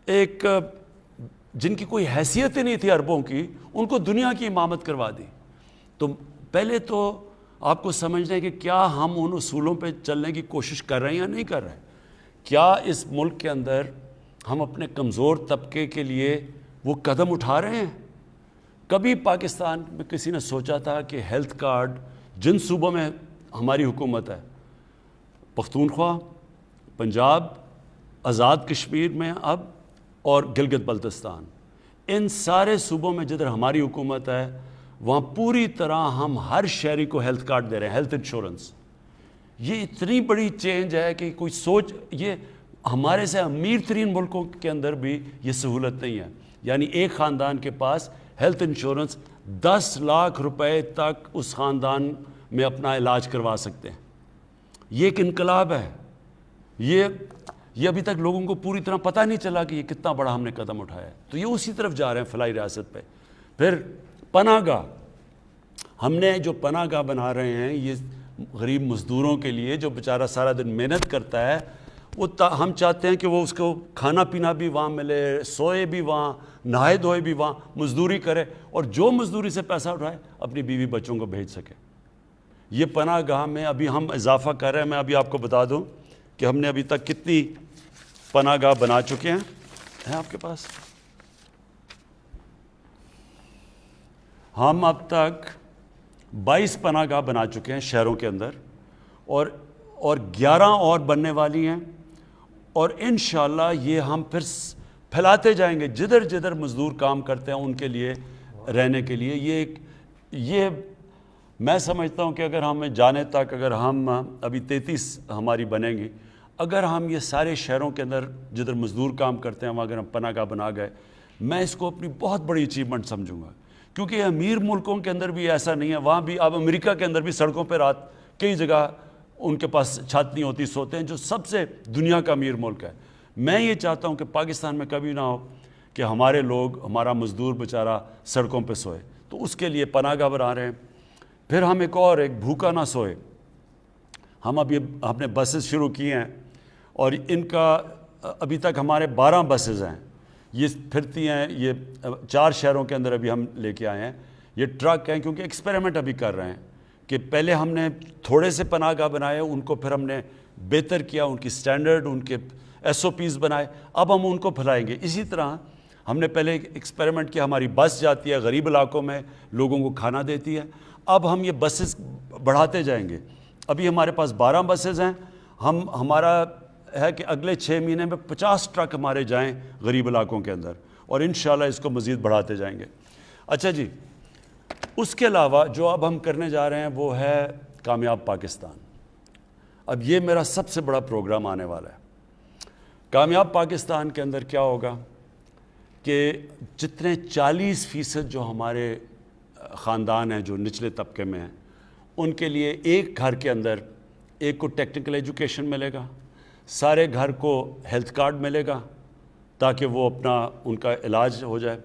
ایک جن کی کوئی حیثیت ہی نہیں تھی عربوں کی, ان کو دنیا کی امامت کروا دی. تو پہلے تو آپ کو سمجھنا ہے کہ کیا ہم ان اصولوں پہ چلنے کی کوشش کر رہے ہیں یا نہیں کر رہے ہیں. کیا اس ملک کے اندر ہم اپنے کمزور طبقے کے لیے وہ قدم اٹھا رہے ہیں؟ کبھی پاکستان میں کسی نے سوچا تھا کہ ہیلتھ کارڈ جن صوبوں میں ہماری حکومت ہے, پختونخوا, پنجاب, آزاد کشمیر میں اب, اور گلگت بلتستان, ان سارے صوبوں میں جدھر ہماری حکومت ہے وہاں پوری طرح ہم ہر شہری کو ہیلتھ کارڈ دے رہے ہیں, ہیلتھ انشورنس. یہ اتنی بڑی چینج ہے کہ کوئی سوچ, یہ ہمارے سے امیر ترین ملکوں کے اندر بھی یہ سہولت نہیں ہے. یعنی ایک خاندان کے پاس ہیلتھ انشورنس 10 لاکھ روپے تک اس خاندان میں اپنا علاج کروا سکتے ہیں. یہ ایک انقلاب ہے. یہ ابھی تک لوگوں کو پوری طرح پتہ نہیں چلا کہ یہ کتنا بڑا ہم نے قدم اٹھایا ہے. تو یہ اسی طرف جا رہے ہیں فلاحی ریاست پہ. پھر پناہ گاہ, ہم نے جو پناہ گاہ بنا رہے ہیں یہ غریب مزدوروں کے لیے, جو بیچارہ سارا دن محنت کرتا ہے, وہ ہم چاہتے ہیں کہ وہ اس کو کھانا پینا بھی وہاں ملے, سوئے بھی وہاں, نہائے دھوئے بھی وہاں, مزدوری کرے, اور جو مزدوری سے پیسہ اٹھائے اپنی بیوی بچوں کو بھیج سکے. یہ پناہ گاہ میں ابھی ہم اضافہ کر رہے ہیں. میں ابھی آپ کو بتا دوں کہ ہم نے ابھی تک کتنی پناہ گاہ بنا چکے ہیں آپ کے پاس. ہم اب تک 22 پناہ گاہ بنا چکے ہیں شہروں کے اندر, اور 11 اور بننے والی ہیں, اور انشاءاللہ یہ ہم پھر پھیلاتے جائیں گے جدھر جدھر مزدور کام کرتے ہیں ان کے لیے رہنے کے لیے. یہ میں سمجھتا ہوں کہ اگر ہمیں جانے تک, اگر ہم ابھی 33 ہماری بنیں گی, اگر ہم یہ سارے شہروں کے اندر جدھر مزدور کام کرتے ہیں وہاں اگر ہم پناہ گاہ بنا گئے, میں اس کو اپنی بہت بڑی اچیومنٹ سمجھوں گا. کیونکہ امیر ملکوں کے اندر بھی ایسا نہیں ہے, وہاں بھی اب امریکہ کے اندر بھی سڑکوں پہ رات کئی جگہ ان کے پاس چھت نہیں ہوتی, سوتے ہیں, جو سب سے دنیا کا امیر ملک ہے. میں یہ چاہتا ہوں کہ پاکستان میں کبھی نہ ہو کہ ہمارے لوگ, ہمارا مزدور بیچارہ سڑکوں پہ سوئے. تو اس کے لیے پناہ گاہ بنا رہے ہیں. پھر ہم ایک بھوکا نہ سوئے, ہم نے بسز شروع کی ہیں, اور ان کا ابھی تک ہمارے 12 بسز ہیں, یہ پھرتی ہیں. یہ 4 شہروں کے اندر ابھی ہم لے کے آئے ہیں. یہ ٹرک ہیں, کیونکہ ایکسپیریمنٹ ابھی کر رہے ہیں کہ پہلے ہم نے تھوڑے سے پناہ گاہ بنائے, ان کو پھر ہم نے بہتر کیا, ان کی سٹینڈرڈ, ان کے SOPs بنائے, اب ہم ان کو پھیلائیں گے. اسی طرح ہم نے پہلے ایکسپیریمنٹ کیا, ہماری بس جاتی ہے غریب علاقوں میں, لوگوں کو کھانا دیتی ہے. اب ہم یہ بسز بڑھاتے جائیں گے. ابھی ہمارے پاس 12 بسز ہیں. ہمارا ہے کہ اگلے 6 مہینے میں 50 ٹرک ہمارے جائیں غریب علاقوں کے اندر, اور انشاءاللہ اس کو مزید بڑھاتے جائیں گے. اچھا جی, اس کے علاوہ جو اب ہم کرنے جا رہے ہیں وہ ہے کامیاب پاکستان. اب یہ میرا سب سے بڑا پروگرام آنے والا ہے. کامیاب پاکستان کے اندر کیا ہوگا کہ جتنے 40% جو ہمارے خاندان ہیں جو نچلے طبقے میں ہیں, ان کے لیے ایک گھر کے اندر ایک کو ٹیکنیکل ایجوکیشن ملے گا, سارے گھر کو ہیلتھ کارڈ ملے گا تاکہ وہ ان کا علاج ہو جائے.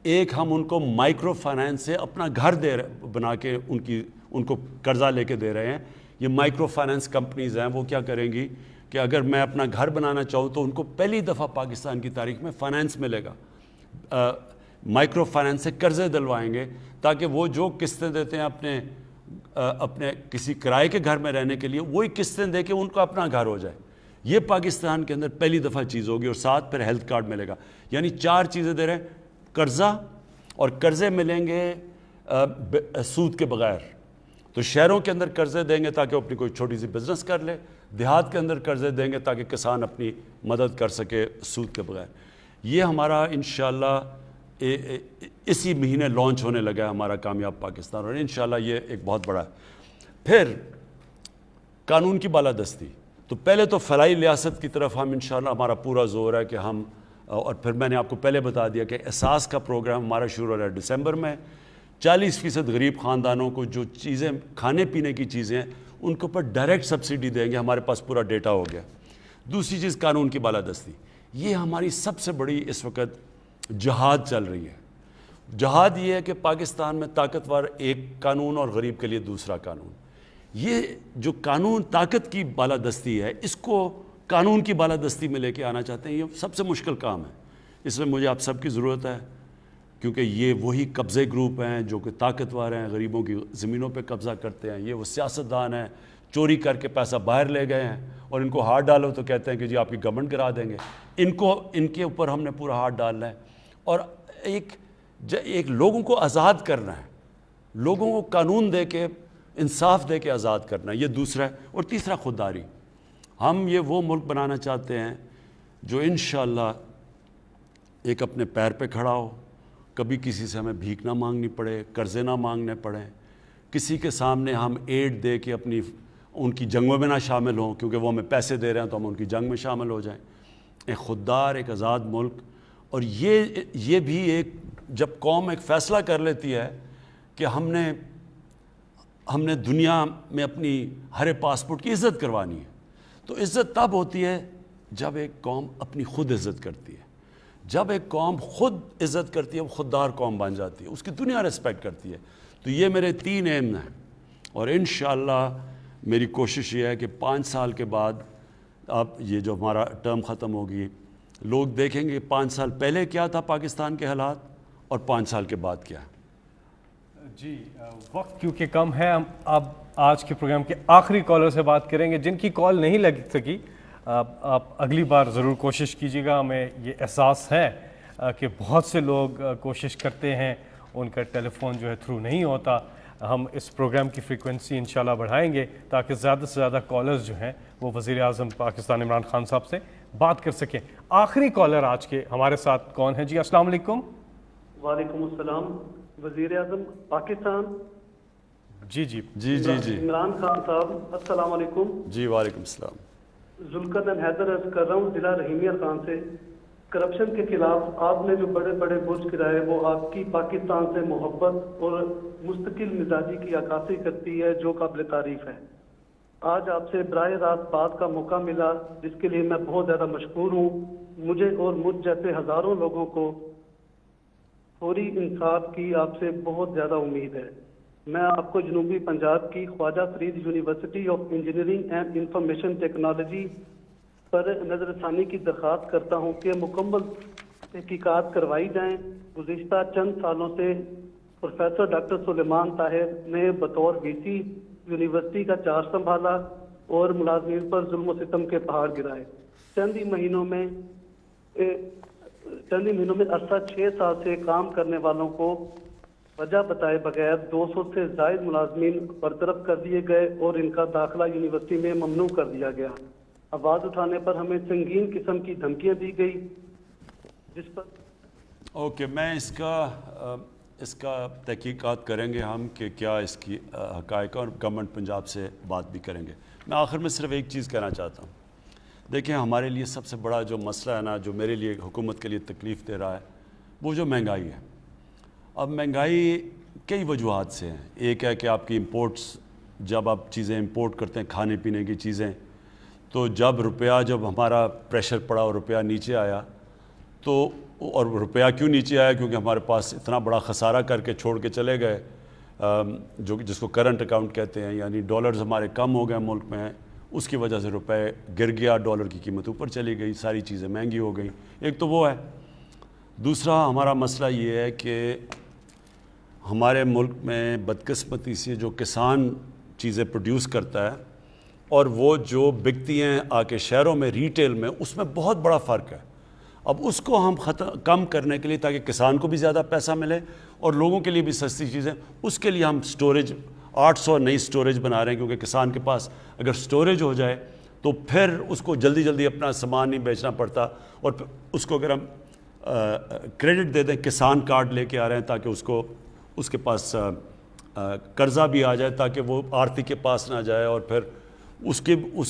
ایک ہم ان کو مائکرو فائنانس سے اپنا گھر بنا کے ان کو قرضہ لے کے دے رہے ہیں. یہ مائکرو فائنانس کمپنیز ہیں, وہ کیا کریں گی کہ اگر میں اپنا گھر بنانا چاہوں تو ان کو پہلی دفعہ پاکستان کی تاریخ میں فائنانس ملے گا. مائکرو فائنانس سے قرضے دلوائیں گے تاکہ وہ جو قسطیں دیتے ہیں اپنے کسی کرائے کے گھر میں رہنے کے لیے, وہی قسطیں دے کے ان کو اپنا گھر ہو جائے. یہ پاکستان کے اندر پہلی دفعہ چیز ہوگی, اور ساتھ پھر ہیلتھ کارڈ ملے گا. یعنی 4 چیزیں دے رہے ہیں, قرضہ, اور قرضے ملیں گے سود کے بغیر. تو شہروں کے اندر قرضے دیں گے تاکہ وہ اپنی کوئی چھوٹی سی بزنس کر لے, دیہات کے اندر قرضے دیں گے تاکہ کسان اپنی مدد کر سکے سود کے بغیر. یہ ہمارا انشاءاللہ اسی مہینے لانچ ہونے لگا ہے ہمارا کامیاب پاکستان, اور انشاءاللہ یہ ایک بہت بڑا ہے. پھر قانون کی بالادستی. تو پہلے تو فلاحی ریاست کی طرف ہم انشاءاللہ ہمارا پورا زور ہے کہ ہم, اور پھر میں نے آپ کو پہلے بتا دیا کہ احساس کا پروگرام ہمارا شروع ہو رہا ہے دسمبر میں. 40% غریب خاندانوں کو جو چیزیں کھانے پینے کی چیزیں ہیں ان کے اوپر ڈائریکٹ سبسڈی دیں گے. ہمارے پاس پورا ڈیٹا ہو گیا. دوسری چیز قانون کی بالادستی. یہ ہماری سب سے بڑی اس وقت جہاد چل رہی ہے. جہاد یہ ہے کہ پاکستان میں طاقتور ایک قانون اور غریب کے لیے دوسرا قانون. یہ جو قانون طاقت کی بالادستی ہے اس کو قانون کی بالادستی میں لے کے آنا چاہتے ہیں. یہ سب سے مشکل کام ہے. اس میں مجھے آپ سب کی ضرورت ہے کیونکہ یہ وہی قبضے گروپ ہیں جو کہ طاقتور ہیں, غریبوں کی زمینوں پہ قبضہ کرتے ہیں. یہ وہ سیاستدان ہیں چوری کر کے پیسہ باہر لے گئے ہیں اور ان کو ہاتھ ڈالو تو کہتے ہیں کہ جی آپ کی گورنمنٹ کرا دیں گے. ان کے اوپر ہم نے پورا ہاتھ ڈالنا ہے اور ایک لوگوں کو آزاد کرنا ہے, لوگوں کو قانون دے کے انصاف دے کے آزاد کرنا ہے. یہ دوسرا ہے. اور تیسرا خودداری. ہم یہ وہ ملک بنانا چاہتے ہیں جو انشاءاللہ ایک اپنے پیر پہ کھڑا ہو, کبھی کسی سے ہمیں بھیک نہ مانگنی پڑے, قرضے نہ مانگنے پڑیں, کسی کے سامنے ہم ایڈ دے کے ان کی جنگوں میں نہ شامل ہوں کیونکہ وہ ہمیں پیسے دے رہے ہیں تو ہم ان کی جنگ میں شامل ہو جائیں. ایک خوددار, ایک آزاد ملک. اور یہ بھی ایک جب قوم ایک فیصلہ کر لیتی ہے کہ ہم نے دنیا میں اپنی ہر پاسپورٹ کی عزت کروانی ہے, تو عزت تب ہوتی ہے جب ایک قوم اپنی خود عزت کرتی ہے. جب ایک قوم خود عزت کرتی ہے وہ خوددار قوم بن جاتی ہے, اس کی دنیا ریسپیکٹ کرتی ہے. تو یہ میرے 3 ایم ہیں اور انشاءاللہ میری کوشش یہ ہے کہ 5 سال کے بعد اب یہ جو ہمارا ٹرم ختم ہوگی لوگ دیکھیں گے 5 سال پہلے کیا تھا پاکستان کے حالات اور 5 سال کے بعد کیا ہے. جی وقت کیونکہ کم ہے, ہم اب آج کے پروگرام کے آخری کالر سے بات کریں گے. جن کی کال نہیں لگ سکی آپ اگلی بار ضرور کوشش کیجیے گا. ہمیں یہ احساس ہے کہ بہت سے لوگ کوشش کرتے ہیں, ان کا ٹیلی فون جو ہے تھرو نہیں ہوتا. ہم اس پروگرام کی فریکوینسی انشاءاللہ بڑھائیں گے تاکہ زیادہ سے زیادہ کالرز جو ہیں وہ وزیر اعظم پاکستان عمران خان صاحب سے بات کر سکیں. آخری کالر آج کے ہمارے ساتھ کون ہے؟ جی السلام علیکم. وعلیکم السلام. وزیر اعظم پاکستان. جی عمران خان صاحب السلام علیکم. جی وعلیکم السلام. ذوالقرنین حیدر عرض کر رہا ہوں ضلع رحیمیہ خان سے. کرپشن کے خلاف آپ نے جو بڑے بڑے برج گرائے وہ آپ کی پاکستان سے محبت اور مستقل مزاجی کی عکاسی کرتی ہے جو قابل تعریف ہے. آج آپ سے براہ راست بات کا موقع ملا جس کے لیے میں بہت زیادہ مشکور ہوں. مجھے اور مجھ جیسے ہزاروں لوگوں کو فوری انصاف کی آپ سے بہت زیادہ امید ہے. میں آپ کو جنوبی پنجاب کی Khwaja Farid university of engineering and information technology پر نظر ثانی کی درخواست کرتا ہوں کہ مکمل تحقیقات کروائی جائیں. گزشتہ چند سالوں سے پروفیسر ڈاکٹر سلیمان طاہر نے بطور وی سی یونیورسٹی کا چارج سنبھالا اور ملازمین پر ظلم و ستم کے پہاڑ گرائے. چند ہی مہینوں میں عرصہ 6 سال سے کام کرنے والوں کو وجہ بتائے بغیر 200 سے زائد ملازمین برطرف کر دیے گئے اور ان کا داخلہ یونیورسٹی میں ممنوع کر دیا گیا. آواز اٹھانے پر ہمیں سنگین قسم کی دھمکیاں دی گئی جس پر میں اس کا تحقیقات کریں گے ہم کہ کیا اس کی حقائق اور گورنمنٹ پنجاب سے بات بھی کریں گے. میں آخر میں صرف ایک چیز کہنا چاہتا ہوں. دیکھیں ہمارے لیے سب سے بڑا جو مسئلہ ہے نا, جو میرے لیے حکومت کے لیے تکلیف دے رہا ہے, وہ جو مہنگائی ہے. اب مہنگائی کئی وجوہات سے ہیں. ایک ہے کہ آپ کی امپورٹس, جب آپ چیزیں امپورٹ کرتے ہیں کھانے پینے کی چیزیں, تو جب ہمارا پریشر پڑا اور روپیہ نیچے آیا تو, اور روپیہ کیوں نیچے آیا, کیونکہ ہمارے پاس اتنا بڑا خسارہ کر کے چھوڑ کے چلے گئے جس کو کرنٹ اکاؤنٹ کہتے ہیں, یعنی ڈالرز ہمارے کم ہو گئے ملک میں, اس کی وجہ سے روپے گر گیا, ڈالر کی قیمت اوپر چلی گئی, ساری چیزیں مہنگی ہو گئیں. ایک تو وہ ہے. دوسرا ہمارا مسئلہ یہ ہے کہ ہمارے ملک میں بدقسمتی سے جو کسان چیزیں پروڈیوس کرتا ہے اور وہ جو بکتی ہیں آ کے شہروں میں ریٹیل میں, اس میں بہت بڑا فرق ہے. اب اس کو ہم کم کرنے کے لیے, تاکہ کسان کو بھی زیادہ پیسہ ملے اور لوگوں کے لیے بھی سستی چیزیں, اس کے لیے ہم سٹوریج 800 نئی سٹوریج بنا رہے ہیں. کیونکہ کسان کے پاس اگر سٹوریج ہو جائے تو پھر اس کو جلدی جلدی اپنا سامان نہیں بیچنا پڑتا, اور پھر اس کو اگر ہم کریڈٹ دے دیں, کسان کارڈ لے کے آ رہے ہیں تاکہ اس کے پاس قرضہ بھی آ جائے تاکہ وہ آرتی کے پاس نہ جائے اور پھر اس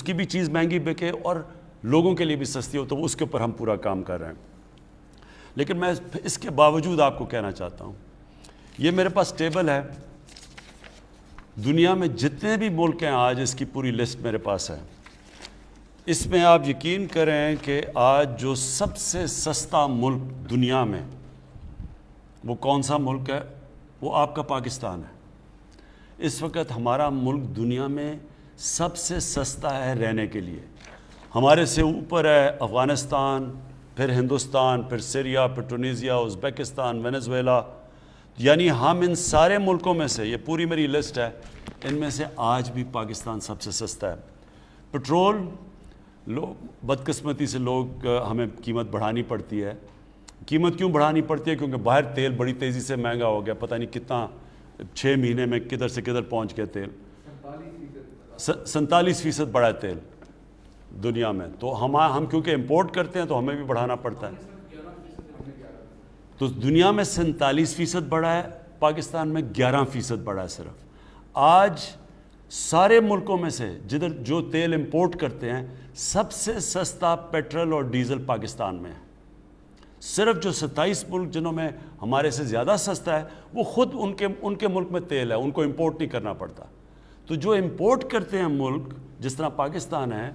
کی بھی چیز مہنگی بکے اور لوگوں کے لیے بھی سستی ہو, تو اس کے اوپر ہم پورا کام کر رہے ہیں. لیکن میں اس کے باوجود آپ کو کہنا چاہتا ہوں, یہ میرے پاس ٹیبل ہے, دنیا میں جتنے بھی ملک ہیں آج اس کی پوری لسٹ میرے پاس ہے. اس میں آپ یقین کریں کہ آج جو سب سے سستا ملک دنیا میں وہ کون سا ملک ہے؟ وہ آپ کا پاکستان ہے. اس وقت ہمارا ملک دنیا میں سب سے سستا ہے رہنے کے لیے. ہمارے سے اوپر ہے افغانستان, پھر ہندوستان, پھر سیریا, پھر ٹونیزیا, ازبیکستان, وینزویلا. یعنی ہم ان سارے ملکوں میں سے, یہ پوری میری لسٹ ہے, ان میں سے آج بھی پاکستان سب سے سستا ہے. پٹرول بدقسمتی سے لوگ ہمیں قیمت بڑھانی پڑتی ہے. قیمت کیوں بڑھانی پڑتی ہے؟ کیونکہ باہر تیل بڑی تیزی سے مہنگا ہو گیا, پتہ نہیں کتنا 6 مہینے میں کدھر سے کدھر پہنچ گیا تیل. 47% بڑھا ہے تیل دنیا میں. تو ہم کیونکہ امپورٹ کرتے ہیں تو ہمیں بھی بڑھانا پڑتا ہے. تو دنیا میں 47% بڑھا ہے, پاکستان میں 11% بڑھا ہے صرف. آج سارے ملکوں میں سے جدھر جو تیل امپورٹ کرتے ہیں سب سے سستا پیٹرول اور ڈیزل پاکستان میں ہے. صرف جو 27 ملک جنہوں میں ہمارے سے زیادہ سستا ہے وہ خود ان کے ملک میں تیل ہے, ان کو امپورٹ نہیں کرنا پڑتا. تو جو امپورٹ کرتے ہیں ملک جس طرح پاکستان ہے,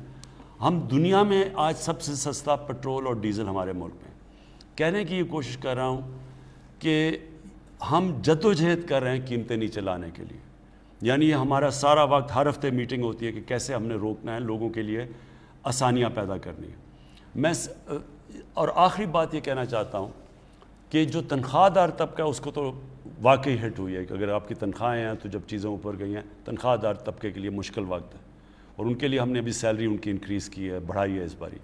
ہم دنیا میں آج سب سے سستا پیٹرول اور ڈیزل ہمارے ملک میں. کہنے کی یہ کوشش کر رہا ہوں کہ ہم جدوجہد کر رہے ہیں قیمتیں نیچے لانے کے لیے. یعنی یہ ہمارا سارا وقت, ہر ہفتے میٹنگ ہوتی ہے کہ کیسے ہم نے روکنا ہے, لوگوں کے لیے آسانیاں پیدا کرنی ہے. اور آخری بات یہ کہنا چاہتا ہوں کہ جو تنخواہ دار طبقہ ہے اس کو تو واقعی ہٹ ہوئی ہے کہ اگر آپ کی تنخواہیں ہیں تو جب چیزیں اوپر گئی ہیں, تنخواہ دار طبقے کے لیے مشکل وقت ہے, اور ان کے لیے ہم نے ابھی سیلری ان کی انکریز کی ہے, بڑھائی ہے اس باری.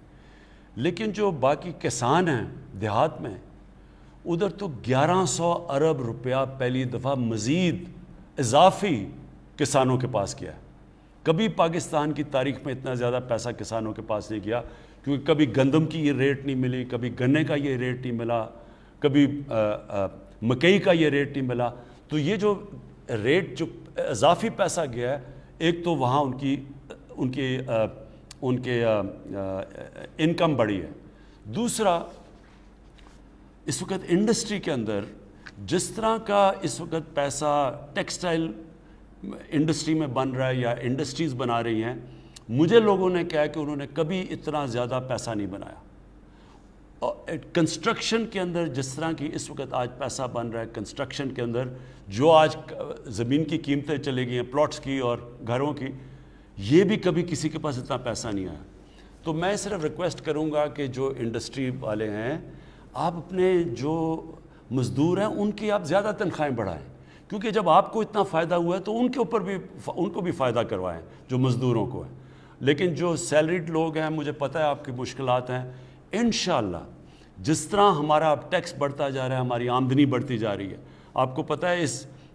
لیکن جو باقی کسان ہیں دیہات میں, ادھر تو 1100 ارب روپیہ پہلی دفعہ مزید اضافی کسانوں کے پاس کیا ہے. کبھی پاکستان کی تاریخ میں اتنا زیادہ پیسہ کسانوں کے پاس نہیں کیا, کیونکہ کبھی گندم کی یہ ریٹ نہیں ملی, کبھی گنے کا یہ ریٹ نہیں ملا, کبھی مکئی کا یہ ریٹ نہیں ملا. تو یہ جو ریٹ, جو اضافی پیسہ گیا ہے, ایک تو وہاں ان کے انکم بڑھی ہے. دوسرا, اس وقت انڈسٹری کے اندر جس طرح کا اس وقت پیسہ ٹیکسٹائل انڈسٹری میں بن رہا ہے یا انڈسٹریز بنا رہی ہیں, مجھے لوگوں نے کہا کہ انہوں نے کبھی اتنا زیادہ پیسہ نہیں بنایا. کنسٹرکشن کے اندر جس طرح کی اس وقت آج پیسہ بن رہا ہے کنسٹرکشن کے اندر, جو آج زمین کی قیمتیں چلے گئی ہیں, پلاٹس کی اور گھروں کی, یہ بھی کبھی کسی کے پاس اتنا پیسہ نہیں آیا. تو میں صرف ریکویسٹ کروں گا کہ جو انڈسٹری والے ہیں, آپ اپنے جو مزدور ہیں ان کی آپ زیادہ تنخواہیں بڑھائیں, کیونکہ جب آپ کو اتنا فائدہ ہوا ہے تو ان کو بھی فائدہ کروائیں جو مزدوروں کو ہے. لیکن جو سیلریڈ لوگ ہیں, مجھے پتہ ہے آپ کی مشکلات ہیں. انشاءاللہ جس طرح ہمارا اب ٹیکس بڑھتا جا رہا ہے, ہماری آمدنی بڑھتی جا رہی ہے, آپ کو پتہ ہے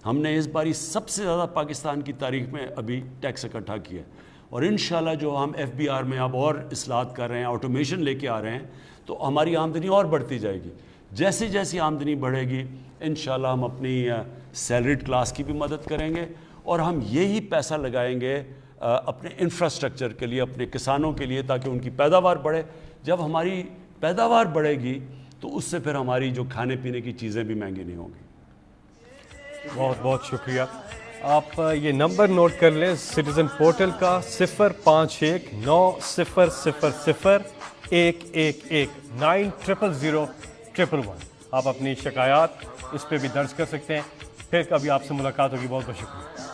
ہم نے اس باری سب سے زیادہ پاکستان کی تاریخ میں ابھی ٹیکس اکٹھا کیا ہے. اور انشاءاللہ جو ہم FBR میں اب اور اصلاحات کر رہے ہیں, آٹومیشن لے کے آ رہے ہیں, تو ہماری آمدنی اور بڑھتی جائے گی. جیسی جیسی آمدنی بڑھے گی انشاءاللہ ہم اپنی سیلریڈ کلاس کی بھی مدد کریں گے, اور ہم یہی پیسہ لگائیں گے اپنے انفراسٹرکچر کے لیے, اپنے کسانوں کے لیے, تاکہ ان کی پیداوار بڑھے. جب ہماری پیداوار بڑھے گی تو اس سے پھر ہماری جو کھانے پینے کی چیزیں بھی مہنگی نہیں ہوں گی. بہت بہت شکریہ. آپ یہ نمبر نوٹ کر لیں سٹیزن پورٹل کا 05190000111 آپ اپنی شکایات اس پہ بھی درج کر سکتے ہیں. پھر کبھی آپ سے ملاقات ہوگی. بہت بہت شکریہ.